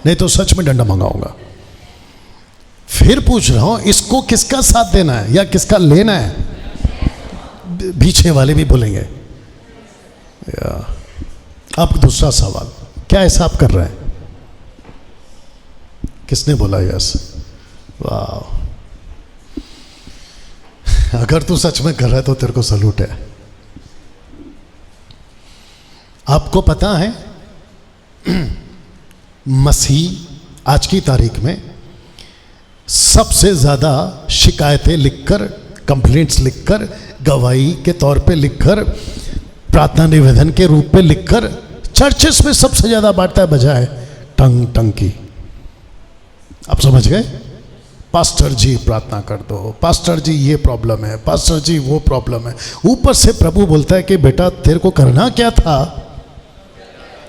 नहीं तो सच में डंडा मंगाऊंगा। फिर पूछ रहा हूं, इसको किसका साथ देना है या किसका लेना है? पीछे वाले भी बोलेंगे। अब दूसरा सवाल, क्या ऐसा आप कर रहे हैं? किसने बोला यस? वाह, अगर तू सच में कर रहा है तो तेरे को सलूट है। आपको पता है मसीह आज की तारीख में सबसे ज़्यादा शिकायतें लिखकर, कंप्लेंट्स लिखकर, गवाही के तौर पे लिखकर, प्रार्थना निवेदन के रूप में लिखकर चर्चेस में सबसे ज़्यादा बांटता है, बजाय टंग की। आप समझ गए? पास्टर जी प्रार्थना कर दो, पास्टर जी ये प्रॉब्लम है, पास्टर जी वो प्रॉब्लम है। ऊपर से प्रभु बोलता है कि बेटा तेरे को करना क्या था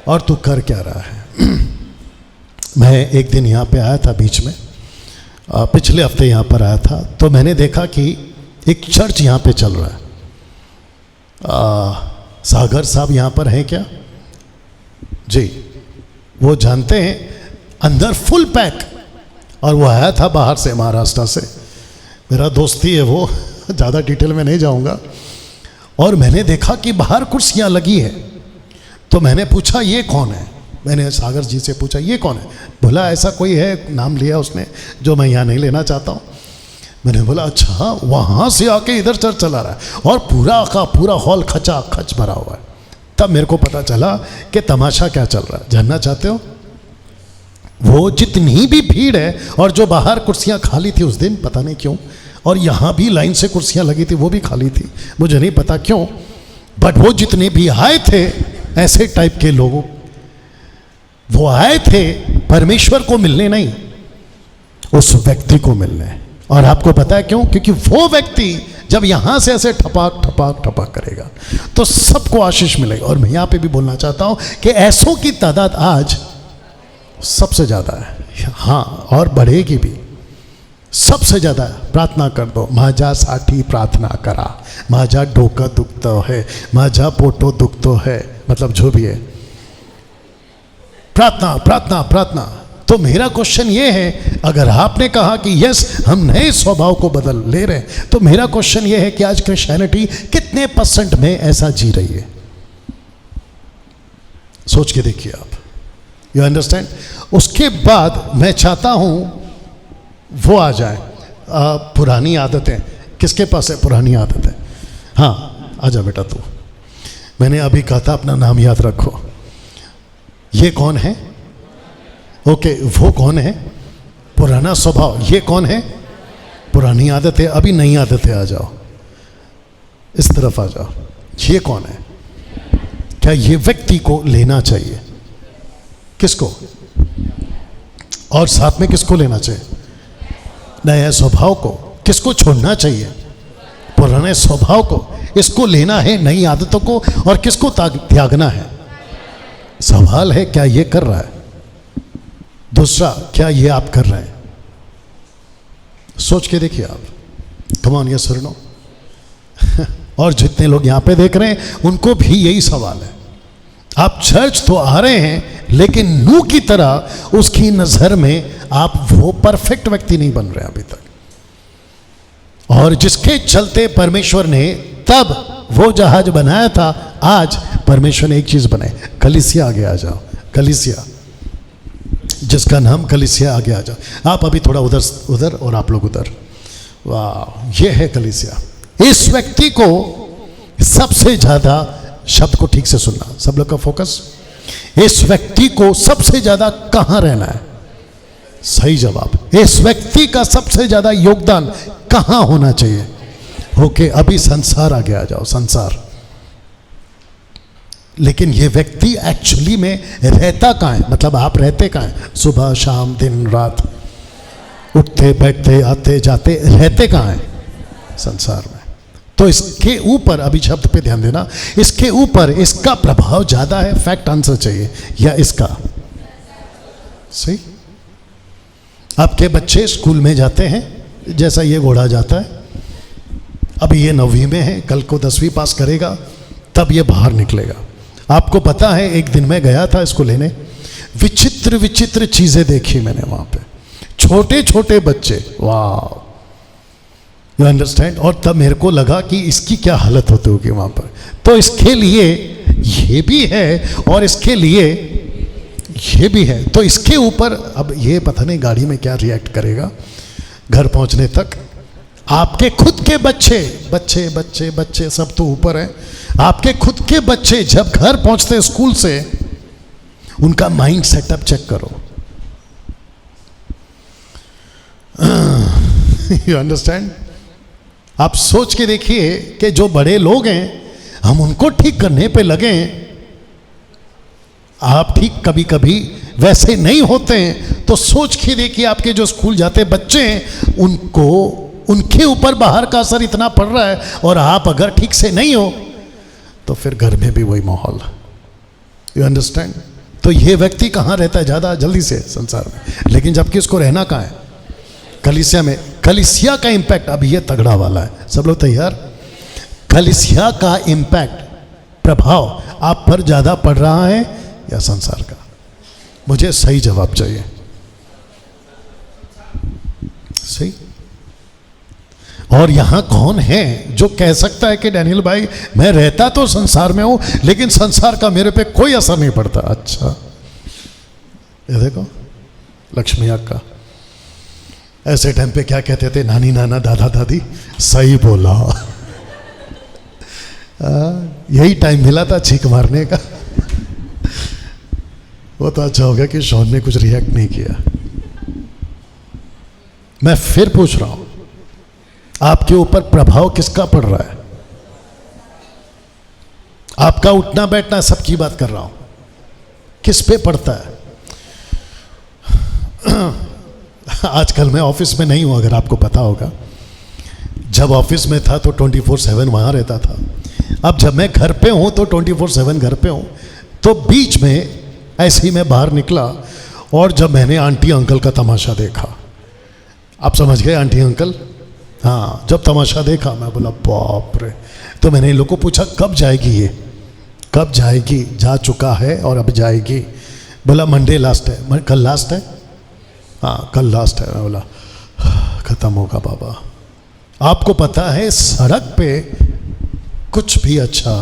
और तू कर क्या रहा है। मैं एक दिन यहाँ पे आया था बीच में, पिछले हफ्ते यहाँ पर आया था, तो मैंने देखा कि एक चर्च यहाँ पे चल रहा है। सागर साहब यहाँ पर हैं क्या? जी, वो जानते हैं, अंदर फुल पैक, और वो आया था बाहर से, महाराष्ट्र से। मेरा दोस्ती है वो, ज़्यादा डिटेल में नहीं जाऊँगा। और मैंने देखा कि बाहर कुर्सियाँ लगी है, तो मैंने पूछा ये कौन है? मैंने सागर जी से पूछा ये कौन है? बोला ऐसा कोई है, नाम लिया उसने जो मैं यहाँ नहीं लेना चाहता हूँ। मैंने बोला अच्छा, वहाँ से आके इधर चर्च चला रहा है और पूरा का पूरा हॉल खचा खच भरा हुआ है। तब मेरे को पता चला कि तमाशा क्या चल रहा है। जानना चाहते हो? वो जितनी भी भीड़ है, और जो बाहर कुर्सियाँ खाली थी उस दिन, पता नहीं क्यों, और यहाँ भी लाइन से कुर्सियाँ लगी थी, वो भी खाली थी, मुझे नहीं पता क्यों, बट वो जितने भी आए थे ऐसे टाइप के लोगों, वो आए थे परमेश्वर को मिलने नहीं, उस व्यक्ति को मिलने। और आपको पता है क्यों? क्योंकि वो व्यक्ति जब यहां से ऐसे ठपाक ठपाक ठपाक करेगा तो सबको आशीष मिलेगा। और मैं यहां पे भी बोलना चाहता हूं कि ऐसों की तादाद आज सबसे ज्यादा है, हाँ, और बढ़ेगी भी। सबसे ज्यादा प्रार्थना कर दो, माझ्यासाठी प्रार्थना करा, माझा डोकं दुखतो है, माझा पोटो दुखतो है, मतलब जो भी है, प्रार्थना प्रार्थना प्रार्थना। तो मेरा क्वेश्चन ये है, अगर आपने कहा कि यस हम नए स्वभाव को बदल ले रहे हैं, तो मेरा क्वेश्चन ये है कि आज क्रिश्चियनिटी कितने % में ऐसा जी रही है? सोच के देखिए आप, यू अंडरस्टैंड। उसके बाद मैं चाहता हूं वो आ जाए, पुरानी आदतें। किसके पास है पुरानी आदतें? हाँ, आजा बेटा तू। मैंने अभी कहा था अपना नाम याद रखो। ये कौन है? ओके, वो कौन है? पुराना स्वभाव। ये कौन है? पुरानी आदतें, अभी नई आदतें आ जाओ, इस तरफ आ जाओ। ये कौन है? क्या ये व्यक्ति को लेना चाहिए? किसको? और साथ में किसको लेना चाहिए? नए स्वभाव को। किसको छोड़ना चाहिए? पुराने स्वभाव को। इसको लेना है, नई आदतों को, और किसको त्यागना है? सवाल है क्या ये कर रहा है? दूसरा, क्या ये आप कर रहे हैं? सोच के देखिए आप। कम ऑन, यस और नो। और जितने लोग यहां पे देख रहे हैं उनको भी यही सवाल है। आप चर्च तो आ रहे हैं, लेकिन नूह की तरह उसकी नजर में आप वो परफेक्ट व्यक्ति नहीं बन रहे अभी तक। और जिसके चलते परमेश्वर ने तब वो जहाज बनाया था, आज परमेश्वर ने एक चीज बनाई, कलीसिया। आगे आ जाओ, कलीसिया, जिसका नाम कलीसिया। आगे आ जाओ आप, अभी थोड़ा उधर और आप लोग उधर। वाह, ये है कलीसिया। इस व्यक्ति को सबसे ज्यादा, शब्द को ठीक से सुनना, सब लोग का फोकस, इस व्यक्ति को सबसे ज्यादा कहां रहना है? सही जवाब। इस व्यक्ति का सबसे ज्यादा योगदान कहां होना चाहिए? ओके, अभी संसार आगे आ जाओ, संसार। लेकिन ये व्यक्ति एक्चुअली में रहता कहां है? मतलब आप रहते कहां है? सुबह शाम दिन रात, उठते बैठते आते जाते, रहते कहां है? संसार में। तो इसके ऊपर, अभी शब्द पे ध्यान देना, इसके ऊपर इसका प्रभाव ज्यादा है, फैक्ट आंसर चाहिए, या इसका? सही। आपके बच्चे स्कूल में जाते हैं, जैसा ये घोड़ा जाता है। अभी ये 9वीं में है, कल को 10वीं पास करेगा, तब ये बाहर निकलेगा। आपको पता है, एक दिन मैं गया था इसको लेने, विचित्र विचित्र चीजें देखी मैंने वहां पे, छोटे छोटे बच्चे। वाह, यू अंडरस्टैंड। और तब मेरे को लगा कि इसकी क्या हालत होती होगी वहां पर। तो इसके लिए ये भी है और इसके लिए ये भी है। तो इसके ऊपर अब ये पता नहीं गाड़ी में क्या रिएक्ट करेगा घर पहुंचने तक। आपके खुद के बच्चे बच्चे बच्चे बच्चे सब तो ऊपर है। आपके खुद के बच्चे जब घर पहुंचते स्कूल से, उनका माइंड सेटअप चेक करो। You understand. आप सोच के देखिए कि जो बड़े लोग हैं, हम उनको ठीक करने पे लगे हैं। आप ठीक कभी कभी वैसे नहीं होते हैं, तो सोच के देखिए आपके जो स्कूल जाते बच्चे हैं, उनको, उनके ऊपर बाहर का असर इतना पड़ रहा है, और आप अगर ठीक से नहीं हो तो फिर घर में भी वही माहौल। You understand. तो ये व्यक्ति कहाँ रहता है ज़्यादा जल्दी से? संसार में। लेकिन जबकि उसको रहना कहाँ है? कलीसिया में। कलीसिया का इंपैक्ट अब ये तगड़ा वाला है। सब लोग तैयार? कलीसिया का इंपैक्ट, प्रभाव आप पर ज़्यादा पड़ रहा है या संसार का? मुझे सही जवाब चाहिए। सही। और यहां कौन है जो कह सकता है कि डैनियल भाई, मैं रहता तो संसार में हूं, लेकिन संसार का मेरे पे कोई असर नहीं पड़ता? अच्छा, ये देखो लक्ष्मी अक्का ऐसे टाइम पे क्या कहते थे? नानी नाना दादा दादी। सही बोला। यही टाइम मिला था चीख मारने का। वो तो अच्छा हो गया कि शॉन ने कुछ रिएक्ट नहीं किया। मैं फिर पूछ रहा हूं, आपके ऊपर प्रभाव किसका पड़ रहा है? आपका उठना बैठना, सबकी बात कर रहा हूं, किस पे पड़ता है? आजकल मैं ऑफिस में नहीं हूं, अगर आपको पता होगा। जब ऑफिस में था तो 24/7 वहां रहता था। अब जब मैं घर पे हूं तो 24/7 घर पे हूं। तो बीच में ऐसे ही मैं बाहर निकला, और जब मैंने आंटी अंकल का तमाशा देखा, आप समझ गए आंटी अंकल? हाँ, जब तमाशा देखा मैं बोला बाप रे। तो मैंने इन लोगों को पूछा कब जाएगी ये, कब जाएगी? जा चुका है और अब जाएगी। बोला मंडे लास्ट है। कल लास्ट है? हाँ कल लास्ट है। मैं बोला खत्म होगा बाबा। आपको पता है सड़क पे कुछ भी अच्छा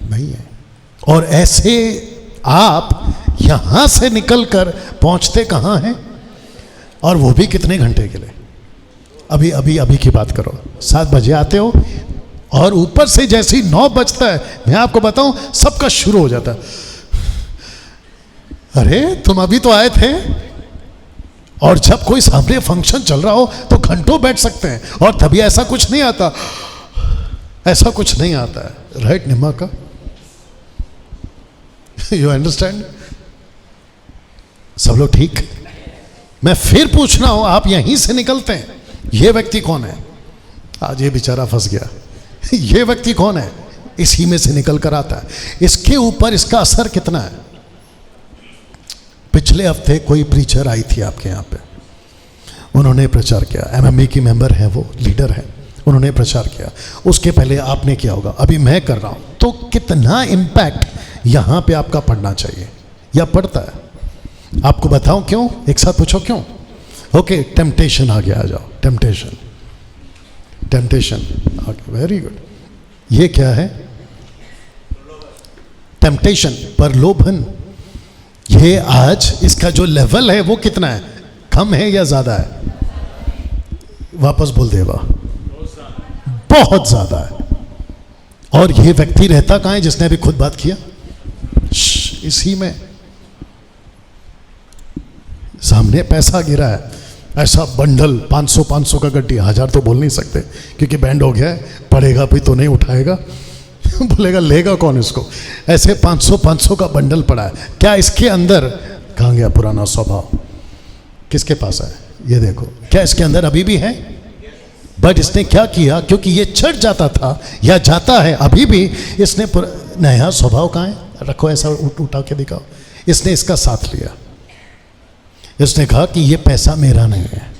नहीं है। और ऐसे आप यहां से निकलकर पहुंचते कहां हैं? और वो भी कितने घंटे के लिए? अभी अभी अभी की बात करो, 7 बजे आते हो, और ऊपर से जैसे ही 9 बजता है, मैं आपको बताऊं, सबका शुरू हो जाता है। अरे तुम अभी तो आए थे, और जब कोई सामने फंक्शन चल रहा हो तो घंटों बैठ सकते हैं, और तभी ऐसा कुछ नहीं आता, ऐसा कुछ नहीं आता है। राइट निम्मा का, यू अंडरस्टैंड? सब लोग ठीक? मैं फिर पूछ रहा हूं, आप यहीं से निकलते हैं, ये व्यक्ति कौन है? आज ये बेचारा फंस गया। ये व्यक्ति कौन है? इसी में से निकल कर आता है। इसके ऊपर इसका असर कितना है? पिछले हफ्ते कोई प्रीचर आई थी आपके यहाँ पे, उन्होंने प्रचार किया, एमएमबी की मेंबर है, वो लीडर है, उन्होंने प्रचार किया। उसके पहले आपने किया होगा, अभी मैं कर रहा हूँ। तो कितना इम्पैक्ट यहाँ पे आपका पड़ना चाहिए या पड़ता है? आपको बताऊं क्यों? एक साथ पूछो क्यों। ओके, टेम्पटेशन आ गया, आ जाओ। Temptation, temptation, very good. ये क्या है? टेम्पटेशन, प्रलोभन। ये आज इसका जो लेवल है वो कितना है? कम है या ज्यादा है? वापस बोल देगा, बहुत ज्यादा है। और ये व्यक्ति रहता कहां है जिसने अभी खुद बात किया? इसी में। सामने पैसा गिरा है, ऐसा बंडल, 500 का गड्डी, 1000 तो बोल नहीं सकते क्योंकि बैंड हो गया है, पड़ेगा भी तो नहीं उठाएगा। बोलेगा लेगा कौन इसको? ऐसे 500 का बंडल पड़ा है। क्या इसके अंदर, कहाँ गया पुराना स्वभाव? किसके पास है? ये देखो, क्या इसके अंदर अभी भी है? बट इसने क्या किया, क्योंकि ये चढ़ जाता था या जाता है अभी भी, इसने नया स्वभाव कहाँ है? रखो ऐसा, उठा के दिखाओ। इसने इसका साथ लिया। इसने कहा कि ये पैसा मेरा नहीं है,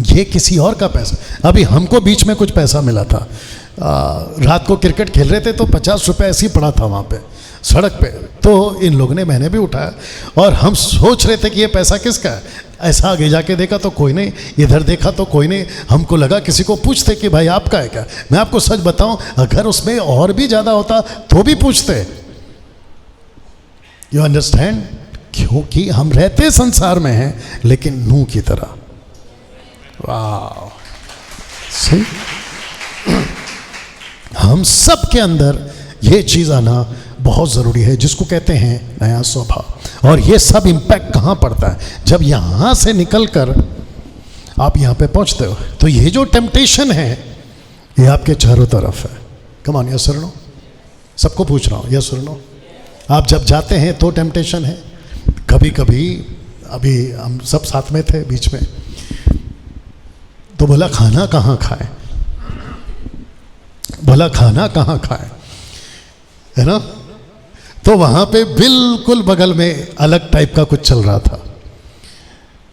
ये किसी और का पैसा। अभी हमको बीच में कुछ पैसा मिला था, रात को क्रिकेट खेल रहे थे तो 50 रुपये ऐसे ही पड़ा था वहाँ पे सड़क पे, तो इन लोगों ने, मैंने भी उठाया, और हम सोच रहे थे कि ये पैसा किसका है। ऐसा आगे जाके देखा तो कोई नहीं, इधर देखा तो कोई नहीं। हमको लगा किसी को पूछते कि भाई आपका है क्या। मैं आपको सच बताऊं, अगर उसमें और भी ज़्यादा होता तो भी पूछते। You understand? क्योंकि हम रहते संसार में हैं लेकिन नूह की तरह। वाह, सही। हम सब के अंदर ये चीज आना बहुत जरूरी है, जिसको कहते हैं नया स्वभाव। और ये सब इंपैक्ट कहां पड़ता है? जब यहां से निकलकर आप यहां पे पहुंचते हो, तो ये जो टेम्पटेशन है ये आपके चारों तरफ है। कम ऑन, यस और नो? सबको पूछ रहा हूं, यस और नो? आप जब जाते हैं तो टेम्पटेशन है। कभी कभी, अभी हम सब साथ में थे बीच में, तो बोला खाना कहाँ खाए, बोला खाना कहाँ खाए, है ना? तो वहां पे बिल्कुल बगल में अलग टाइप का कुछ चल रहा था।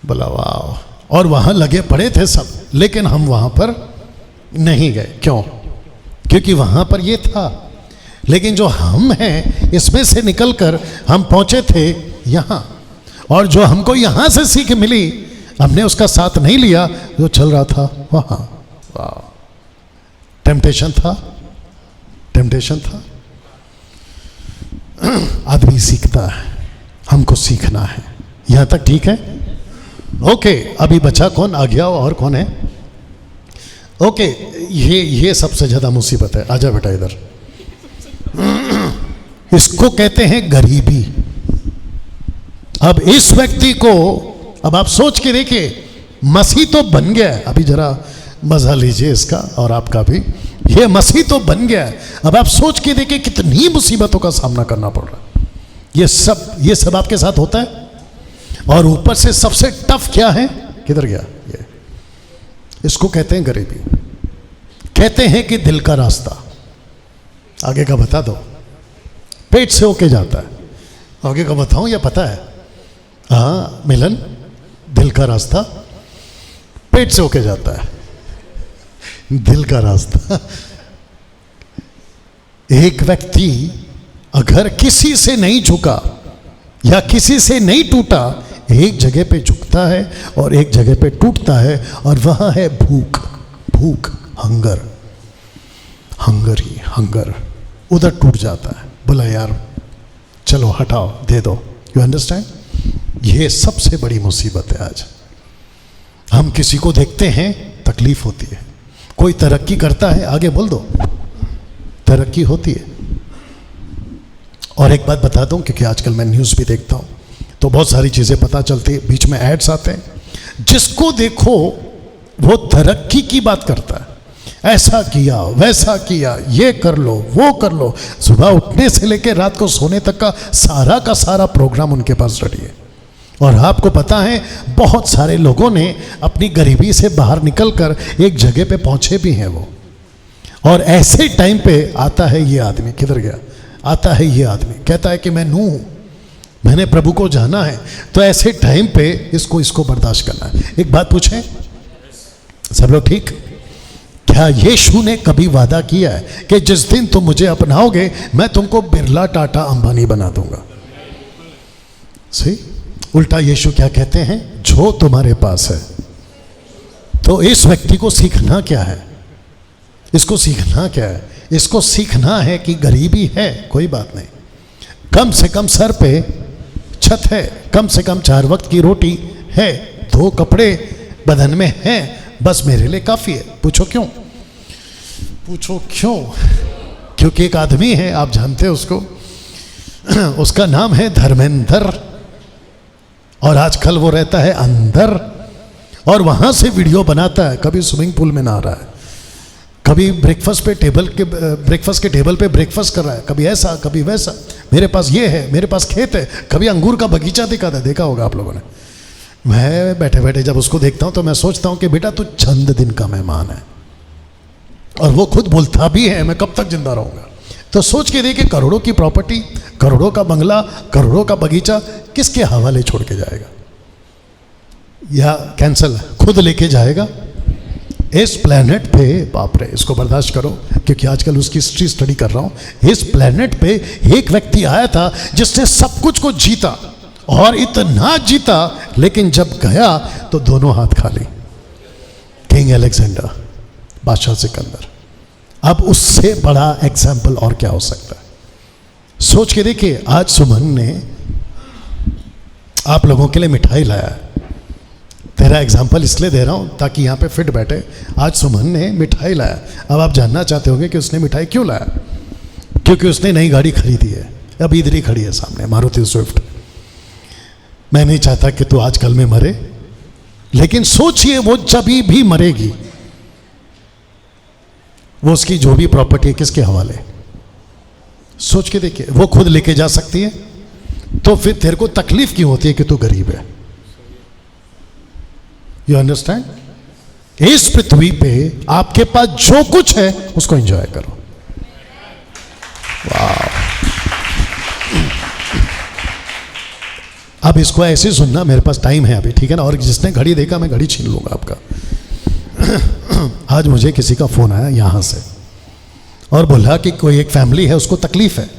बोला वाह, और वहां लगे पड़े थे सब, लेकिन हम वहां पर नहीं गए। क्यों? क्योंकि वहां पर ये था, लेकिन जो हम हैं इसमें से निकलकर हम पहुंचे थे यहाँ, और जो हमको यहाँ से सीख मिली हमने उसका साथ नहीं लिया, जो चल रहा था वहाँ। वाह, टेम्पटेशन था, टेम्पटेशन था। आदमी सीखता है, हमको सीखना है। यहाँ तक ठीक है? ओके, अभी बचा कौन? आ गया और कौन है? ओके, ये सबसे ज्यादा मुसीबत है। आजा बेटा इधर। इसको कहते हैं गरीबी। अब इस व्यक्ति को, अब आप सोच के देखिए, मसीह तो बन गया है। अभी जरा मजा लीजिए इसका और आपका भी। ये मसीह तो बन गया है, अब आप सोच के देखिए कितनी मुसीबतों का सामना करना पड़ रहा है। ये सब आपके साथ होता है। और ऊपर से सबसे टफ क्या है? किधर गया ये? इसको कहते हैं गरीबी। कहते हैं कि दिल का रास्ता। आगे का बता दो। पेट से होके जाता है। आगे का बताऊं या पता है? हाँ मिलन, दिल का रास्ता पेट से होके जाता है। दिल का रास्ता। एक व्यक्ति अगर किसी से नहीं झुका या किसी से नहीं टूटा, एक जगह पे झुकता है और एक जगह पे टूटता है, और वह है भूख। भूख, हंगर, हंगर ही हंगर, उधर टूट जाता है। बोला यार चलो हटाओ, दे दो। You understand? ये सबसे बड़ी मुसीबत है आज। हम किसी को देखते हैं, तकलीफ होती है। कोई तरक्की करता है, आगे बोल दो, तरक्की होती है। और एक बात बता दूं, क्योंकि आजकल मैं न्यूज़ भी देखता हूं, तो बहुत सारी चीज़ें पता चलती है, बीच में एड्स आते हैं। जिसको देखो वो तरक्की की बात करता है, ऐसा किया वैसा किया, ये कर लो वो कर लो। सुबह उठने से लेकर रात को सोने तक का सारा प्रोग्राम उनके पास रेडी है। और आपको पता है बहुत सारे लोगों ने अपनी गरीबी से बाहर निकलकर एक जगह पे पहुंचे भी हैं वो। और ऐसे टाइम पे आता है ये आदमी, किधर गया, आता है ये आदमी कहता है कि मैं नूह हूं, मैंने प्रभु को जाना है। तो ऐसे टाइम पे इसको बर्दाश्त करना है। एक बात पूछें, सब लोग ठीक? क्या यीशु ने कभी वादा किया है कि जिस दिन तुम मुझे अपनाओगे मैं तुमको बिरला टाटा अंबानी बना दूंगा? सही। उल्टा यीशु क्या कहते हैं, जो तुम्हारे पास है। तो इस व्यक्ति को सीखना क्या है, इसको सीखना क्या है? इसको सीखना है कि गरीबी है कोई बात नहीं, कम से कम सर पे छत है, कम से कम 4 वक्त की रोटी है, 2 कपड़े बदन में हैं, बस मेरे लिए काफ़ी है। पूछो क्यों? पूछो क्यों? क्योंकि एक आदमी है, आप जानते हैं उसको, उसका नाम है धर्मेंद्र, और आजकल वो रहता है अंदर और वहाँ से वीडियो बनाता है। कभी स्विमिंग पूल में नहा रहा है, कभी ब्रेकफास्ट के टेबल पे ब्रेकफास्ट कर रहा है, कभी ऐसा कभी वैसा, मेरे पास ये है, मेरे पास खेत है, कभी अंगूर का बगीचा दिखाता है, देखा होगा आप लोगों ने। मैं बैठे बैठे जब उसको देखता हूँ तो मैं सोचता हूँ कि बेटा तू चंद दिन का मेहमान है। और वो खुद बोलता भी है मैं कब तक जिंदा रहूँगा। तो सोच के देखिए, करोड़ों की प्रॉपर्टी, करोड़ों का बंगला, करोड़ों का बगीचा किसके हवाले छोड़ के जाएगा? या कैंसल खुद लेके जाएगा इस प्लेनेट पे? बाप रे, इसको बर्दाश्त करो, क्योंकि आजकल उसकी हिस्ट्री स्टडी कर रहा हूँ। इस प्लेनेट पे एक व्यक्ति आया था जिसने सब कुछ को जीता, और इतना जीता, लेकिन जब गया तो दोनों हाथ खाली। किंग अलेक्जेंडर, बादशाह सिकंदर। अब उससे बड़ा एग्जाम्पल और क्या हो सकता है? सोच के देखिए, आज सुमन ने आप लोगों के लिए मिठाई लाया है। तेरा एग्जाम्पल इसलिए दे रहा हूँ ताकि यहाँ पे फिट बैठे। आज सुमन ने मिठाई लाया। अब आप जानना चाहते होंगे कि उसने मिठाई क्यों लाया? क्योंकि उसने नई गाड़ी खरीदी है, अब इधर ही खड़ी है सामने, मारुति स्विफ्ट। मैं नहीं चाहता कि तू आजकल में मरे, लेकिन सोचिए वो जब भी मरेगी, वो उसकी जो भी प्रॉपर्टी किसके हवाले? सोच के देखिए, वो खुद लेके जा सकती है, तो फिर तेरे को तकलीफ क्यों होती है कि तू गरीब है? You understand? इस पृथ्वी पे आपके पास जो कुछ है उसको एंजॉय करो। वाह! अब इसको ऐसे सुनना, मेरे पास टाइम है अभी, ठीक है ना? और जिसने घड़ी देखा, मैं घड़ी छीन लूंगा आपका। आज मुझे किसी का फोन आया यहाँ से और बोला कि कोई एक फैमिली है, उसको तकलीफ है।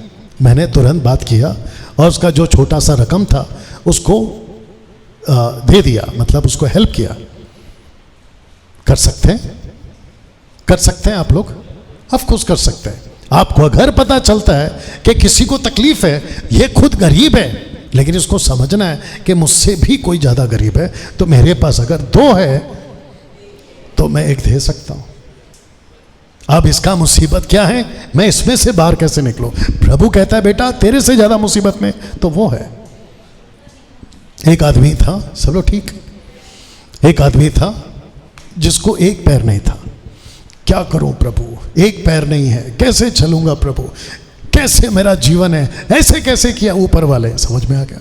मैंने तुरंत बात किया और उसका जो छोटा सा रकम था उसको दे दिया, मतलब उसको हेल्प किया। कर सकते हैं? कर सकते हैं आप लोग? ऑफ कोर्स कर सकते हैं। आपको अगर पता चलता है कि किसी को तकलीफ है, ये खुद गरीब है, लेकिन इसको समझना है कि मुझसे भी कोई ज़्यादा गरीब है, तो मेरे पास अगर 2 है तो मैं 1 दे सकता हूँ। अब इसका मुसीबत क्या है, मैं इसमें से बाहर कैसे निकलूं? प्रभु कहता है बेटा तेरे से ज़्यादा मुसीबत में तो वो है। एक आदमी था, सब लोग ठीक? एक आदमी था जिसको 1 पैर नहीं था। क्या करूं प्रभु, 1 पैर नहीं है, कैसे चलूंगा प्रभु, कैसे मेरा जीवन है, ऐसे कैसे किया ऊपर वाले? समझ में आ गया।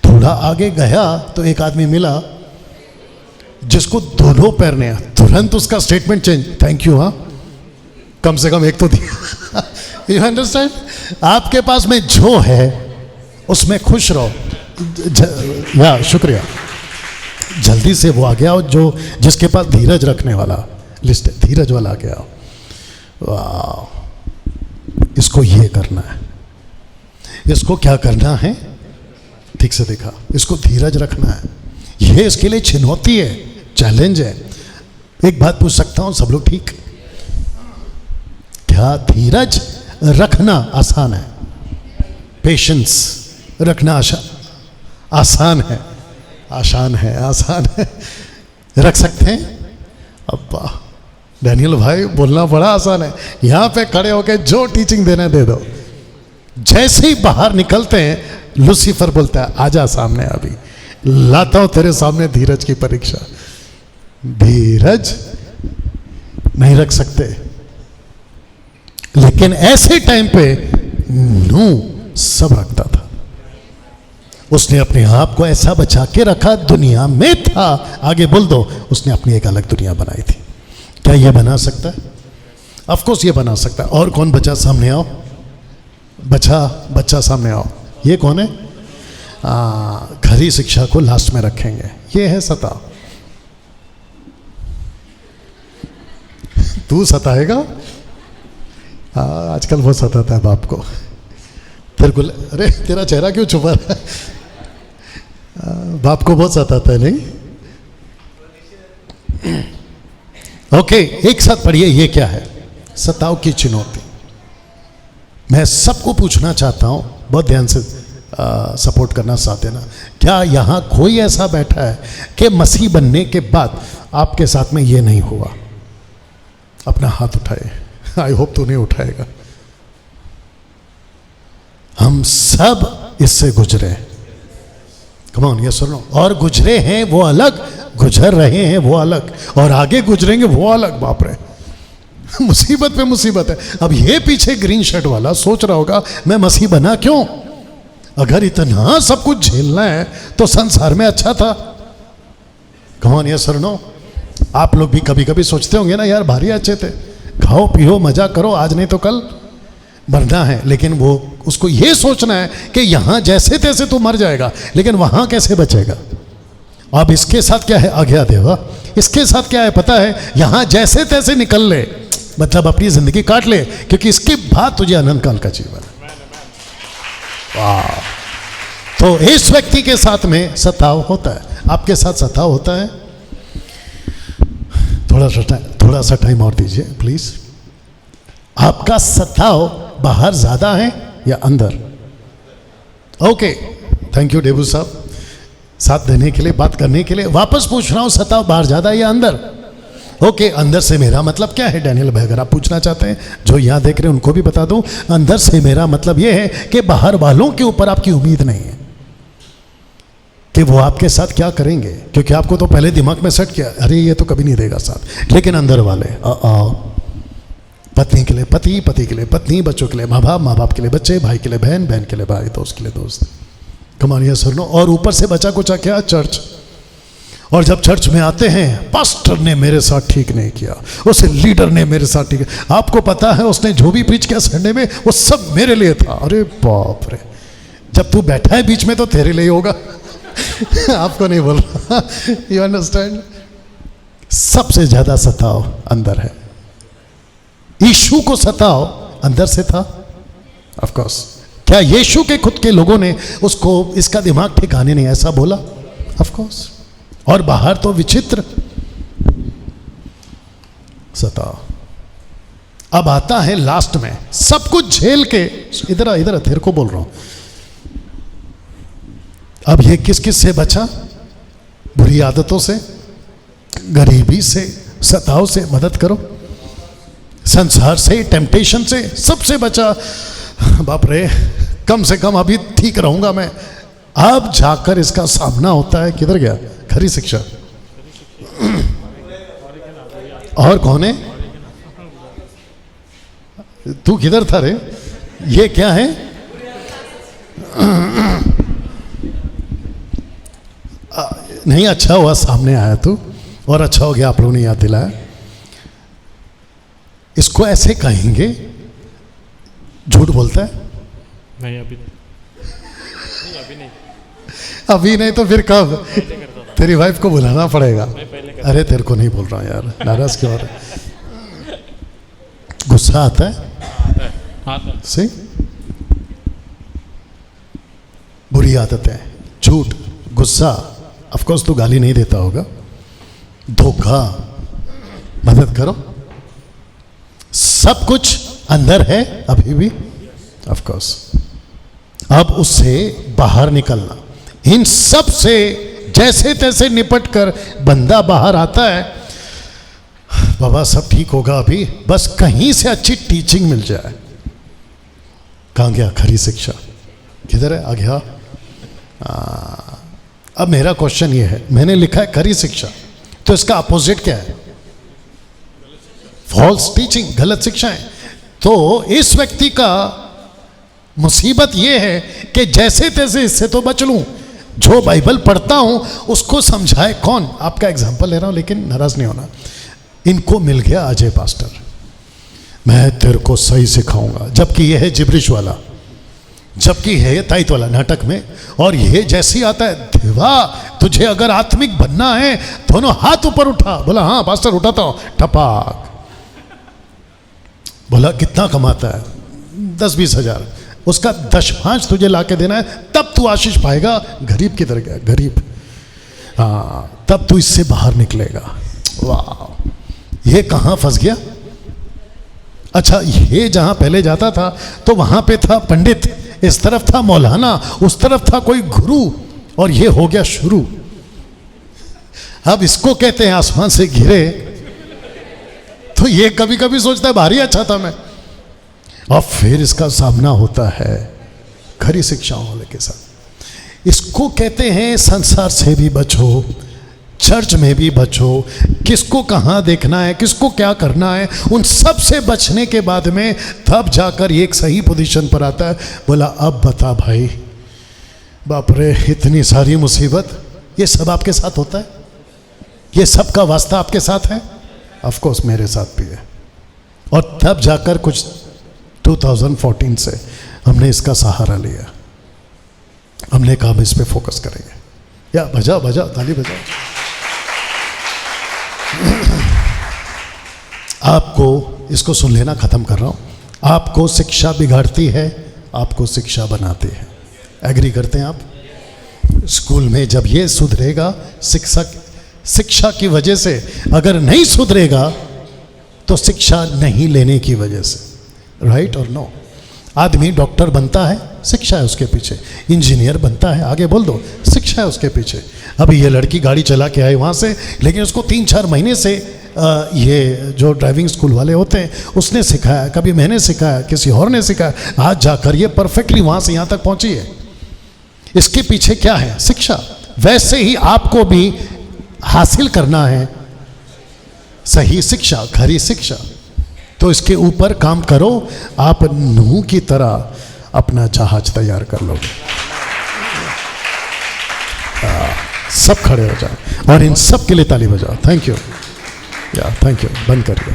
थोड़ा आगे गया तो एक आदमी मिला जिसको 2 पैर नहीं है। तुरंत उसका स्टेटमेंट चेंज, थैंक यू, हाँ कम से कम 1 तो दिया। You understand? आपके पास में जो है उसमें खुश रहो। या शुक्रिया, जल्दी से वो आ गया, और जो जिसके पास धीरज रखने वाला लिस्ट है, धीरज वाला आ गया। वाह! इसको ये करना है, इसको क्या करना है? ठीक से देखा, इसको धीरज रखना है। ये इसके लिए चुनौती है, चैलेंज है। एक बात पूछ सकता हूं, सब लोग ठीक? क्या धीरज रखना आसान है? पेशेंस रखना आसान है? आसान है, आसान है। रख सकते हैं? अब्बा डैनियल भाई, बोलना बड़ा आसान है, यहाँ पे खड़े होके जो टीचिंग देना दे दो। जैसे ही बाहर निकलते हैं लूसीफर बोलता है आजा सामने, अभी लाता हूं तेरे सामने धीरज की परीक्षा। धीरज नहीं रख सकते, लेकिन ऐसे टाइम पे नूह सब रखता था। उसने अपने आप को ऐसा बचा के रखा, दुनिया में था, आगे बोल दो, उसने अपनी एक अलग दुनिया बनाई थी। क्या ये बना सकता है? ऑफ कोर्स ये बना सकता है। और कौन बचा? सामने आओ, बच्चा सामने आओ। ये कौन है? खरी शिक्षा को लास्ट में रखेंगे। ये है सता। तू सताएगा? आजकल वो सताता है बाप को। तेरे को, अरे तेरा चेहरा क्यों छुपा रहा है? बाप को बहुत सताता है, नहीं? ओके, एक साथ पढ़िए। ये क्या है? सताव की चुनौती। मैं सबको पूछना चाहता हूं, बहुत ध्यान से सपोर्ट करना, साथ देना। क्या यहां कोई ऐसा बैठा है कि मसीह बनने के बाद आपके साथ में ये नहीं हुआ? अपना हाथ उठाए। आई होप तू नहीं उठाएगा। हम सब इससे गुजरे। कम ऑन, यस और नो? और गुजरे हैं वो अलग, गुजर रहे हैं वो अलग, और आगे गुजरेंगे वो अलग। बाप रे, मुसीबत पे मुसीबत है। अब ये पीछे ग्रीन शर्ट वाला सोच रहा होगा मैं मसीह बना क्यों? अगर इतना सब कुछ झेलना है तो संसार में अच्छा था। कम ऑन, यस और नो? आप लोग भी कभी कभी सोचते होंगे ना, यार भारी अच्छे थे, खाओ पियो मजा करो, आज नहीं तो कल मरना है। लेकिन वो उसको ये सोचना है कि यहां जैसे तैसे तो मर जाएगा, लेकिन वहां कैसे बचेगा? अब इसके साथ क्या है? आज्ञा देवा। इसके साथ क्या है पता है? यहां जैसे तैसे निकल ले, मतलब अपनी जिंदगी काट ले, क्योंकि इसके बाद तुझे अनंत काल का जीवन है। वाह! तो इस व्यक्ति के साथ में सताव होता है। आपके साथ सताव होता है? थोड़ा सा टाइम और दीजिए प्लीज। आपका सताव बाहर ज्यादा है या अंदर? ओके, थैंक यू डेबू साहब, साथ देने के लिए, बात करने के लिए। वापस पूछ रहा हूं, सताव बाहर ज्यादा है या अंदर? ओके, अंदर से मेरा मतलब क्या है? डैनियल भाई अगर आप पूछना चाहते हैं, जो यहां देख रहे हैं उनको भी बता दूं, अंदर से मेरा मतलब यह है कि बाहर वालों के ऊपर आपकी उम्मीद नहीं है कि वो आपके साथ क्या करेंगे, क्योंकि आपको तो पहले दिमाग में सेट किया, अरे ये तो कभी नहीं देगा साथ। लेकिन अंदर वाले, पत्नी के लिए पति, पति के लिए पत्नी, बच्चों के लिए माँ बाप के लिए बच्चे, भाई के लिए बहन, बहन के लिए भाई, दोस्त के लिए दोस्त। कमानिया सुनो। और ऊपर से बचा कुचा क्या? चर्च। और जब चर्च में आते हैं, पास्टर ने मेरे साथ ठीक नहीं किया, उस लीडर ने मेरे साथ ठीक, आपको पता है उसने जो भी प्रीच किया संडे में वो सब मेरे लिए था। अरे बाप रे, जब तू बैठा है बीच में तो तेरे लिए होगा। आपको नहीं बोल रहा, यू अंडरस्टैंड? सबसे ज्यादा सताव अंदर है। यीशु को सताव अंदर से था, ऑफ कोर्स। क्या यीशु के खुद के लोगों ने उसको इसका दिमाग ठिकाने नहीं ऐसा बोला? Of course. और बाहर तो विचित्र सताव। अब आता है लास्ट में, सब कुछ झेल के, इधर तेरे को बोल रहा हूं। अब ये किस किस से बचा? बुरी आदतों से, गरीबी से, सताव से, मदद करो, संसार से, टेम्पटेशन से, सबसे बचा। बाप रे, कम से कम अभी ठीक रहूंगा मैं। अब जाकर इसका सामना होता है, किधर गया? खरी शिक्षा। और कौन है? तू किधर था रे? ये क्या है? नहीं, अच्छा हुआ सामने आया तू, और अच्छा हो गया आप लोगों ने याद दिलाया। इसको ऐसे कहेंगे, झूठ बोलता है? नहीं, अभी नहीं, अभी नहीं। अभी नहीं तो फिर कब? तेरी वाइफ को बुलाना पड़ेगा। अरे तेरे को नहीं बोल रहा यार, नाराज क्यों हो रहा है? गुस्सा आता है? सही। बुरी आदतें, झूठ, गुस्सा, ऑफ कोर्स तू गाली नहीं देता होगा, धोखा, मदद करो, सब कुछ अंदर है अभी भी, ऑफ कोर्स। अब उससे बाहर निकलना, इन सब से जैसे तैसे निपट कर बंदा बाहर आता है। बाबा सब ठीक होगा अभी, बस कहीं से अच्छी टीचिंग मिल जाए। कहां गया खरी शिक्षा? किधर है? आ गया। अब मेरा क्वेश्चन ये है, मैंने लिखा है खरी शिक्षा, तो इसका अपोजिट क्या है? फॉल्स टीचिंग, गलत शिक्षाएं। तो इस व्यक्ति का मुसीबत ये है कि जैसे तैसे इससे तो बच लूं, जो बाइबल पढ़ता हूं उसको समझाए कौन? आपका एग्जांपल ले रहा हूं, लेकिन नाराज नहीं होना। इनको मिल गया अजय पास्टर, मैं तेरे को सही सिखाऊंगा, जबकि यह है जिब्रिश वाला, जबकि है ताइत वाला नाटक में, और ये जैसी आता है, देवा तुझे अगर आत्मिक बनना है दोनों हाथ ऊपर उठा। बोला हाँ पास्टर उठाता हूं, टपाक। बोला कितना कमाता है? 10-20 हजार। उसका 10-5 तुझे ला के देना है, तब तू आशीष पाएगा। गरीब किधर गया? गरीब। हाँ, तब तू इससे बाहर निकलेगा। वाह, ये कहाँ फंस गया? अच्छा, ये जहां पहले जाता था तो वहां पे था पंडित, इस तरफ था मौलाना, उस तरफ था कोई गुरु, और ये हो गया शुरू। अब इसको कहते हैं आसमान से गिरे। तो ये कभी कभी सोचता है भारी अच्छा था मैं, और फिर इसका सामना होता है खरी शिक्षाओं वाले के साथ। इसको कहते हैं संसार से भी बचो, चर्च में भी बचो, किसको कहाँ देखना है, किसको क्या करना है, उन सब से बचने के बाद में तब जाकर ये एक सही पोजीशन पर आता है। बोला अब बता भाई, बाप रे इतनी सारी मुसीबत, ये सब आपके साथ होता है? ये सब का वास्ता आपके साथ है? ऑफ कोर्स मेरे साथ भी है। और तब जाकर कुछ 2014 से हमने इसका सहारा लिया, हमने कहा इस पे फोकस करेंगे। या बजाओ बजाओ, ताली बजाओ। आपको इसको सुन लेना, खत्म कर रहा हूं। आपको शिक्षा बिगाड़ती है, आपको शिक्षा बनाती है। एग्री करते हैं आप? स्कूल में जब ये सुधरेगा, शिक्षा की वजह से, अगर नहीं सुधरेगा तो शिक्षा नहीं लेने की वजह से। राइट और नो? आदमी डॉक्टर बनता है, शिक्षा है उसके पीछे। इंजीनियर बनता है, आगे बोल दो, शिक्षा है उसके पीछे। अभी ये लड़की गाड़ी चला के आई वहाँ से, लेकिन उसको 3-4 महीने से ये जो ड्राइविंग स्कूल वाले होते हैं उसने सिखाया, कभी मैंने सिखाया, किसी और ने सिखाया, आज जाकर ये परफेक्टली वहाँ से यहाँ तक पहुँची है। इसके पीछे क्या है? शिक्षा। वैसे ही आपको भी हासिल करना है सही शिक्षा, खरी शिक्षा। तो इसके ऊपर काम करो, आप नूह की तरह अपना जहाज तैयार कर लोगे। सब खड़े हो जाओ और इन सब के लिए ताली बजाओ। थैंक यू, या थैंक यू। बंद करिए।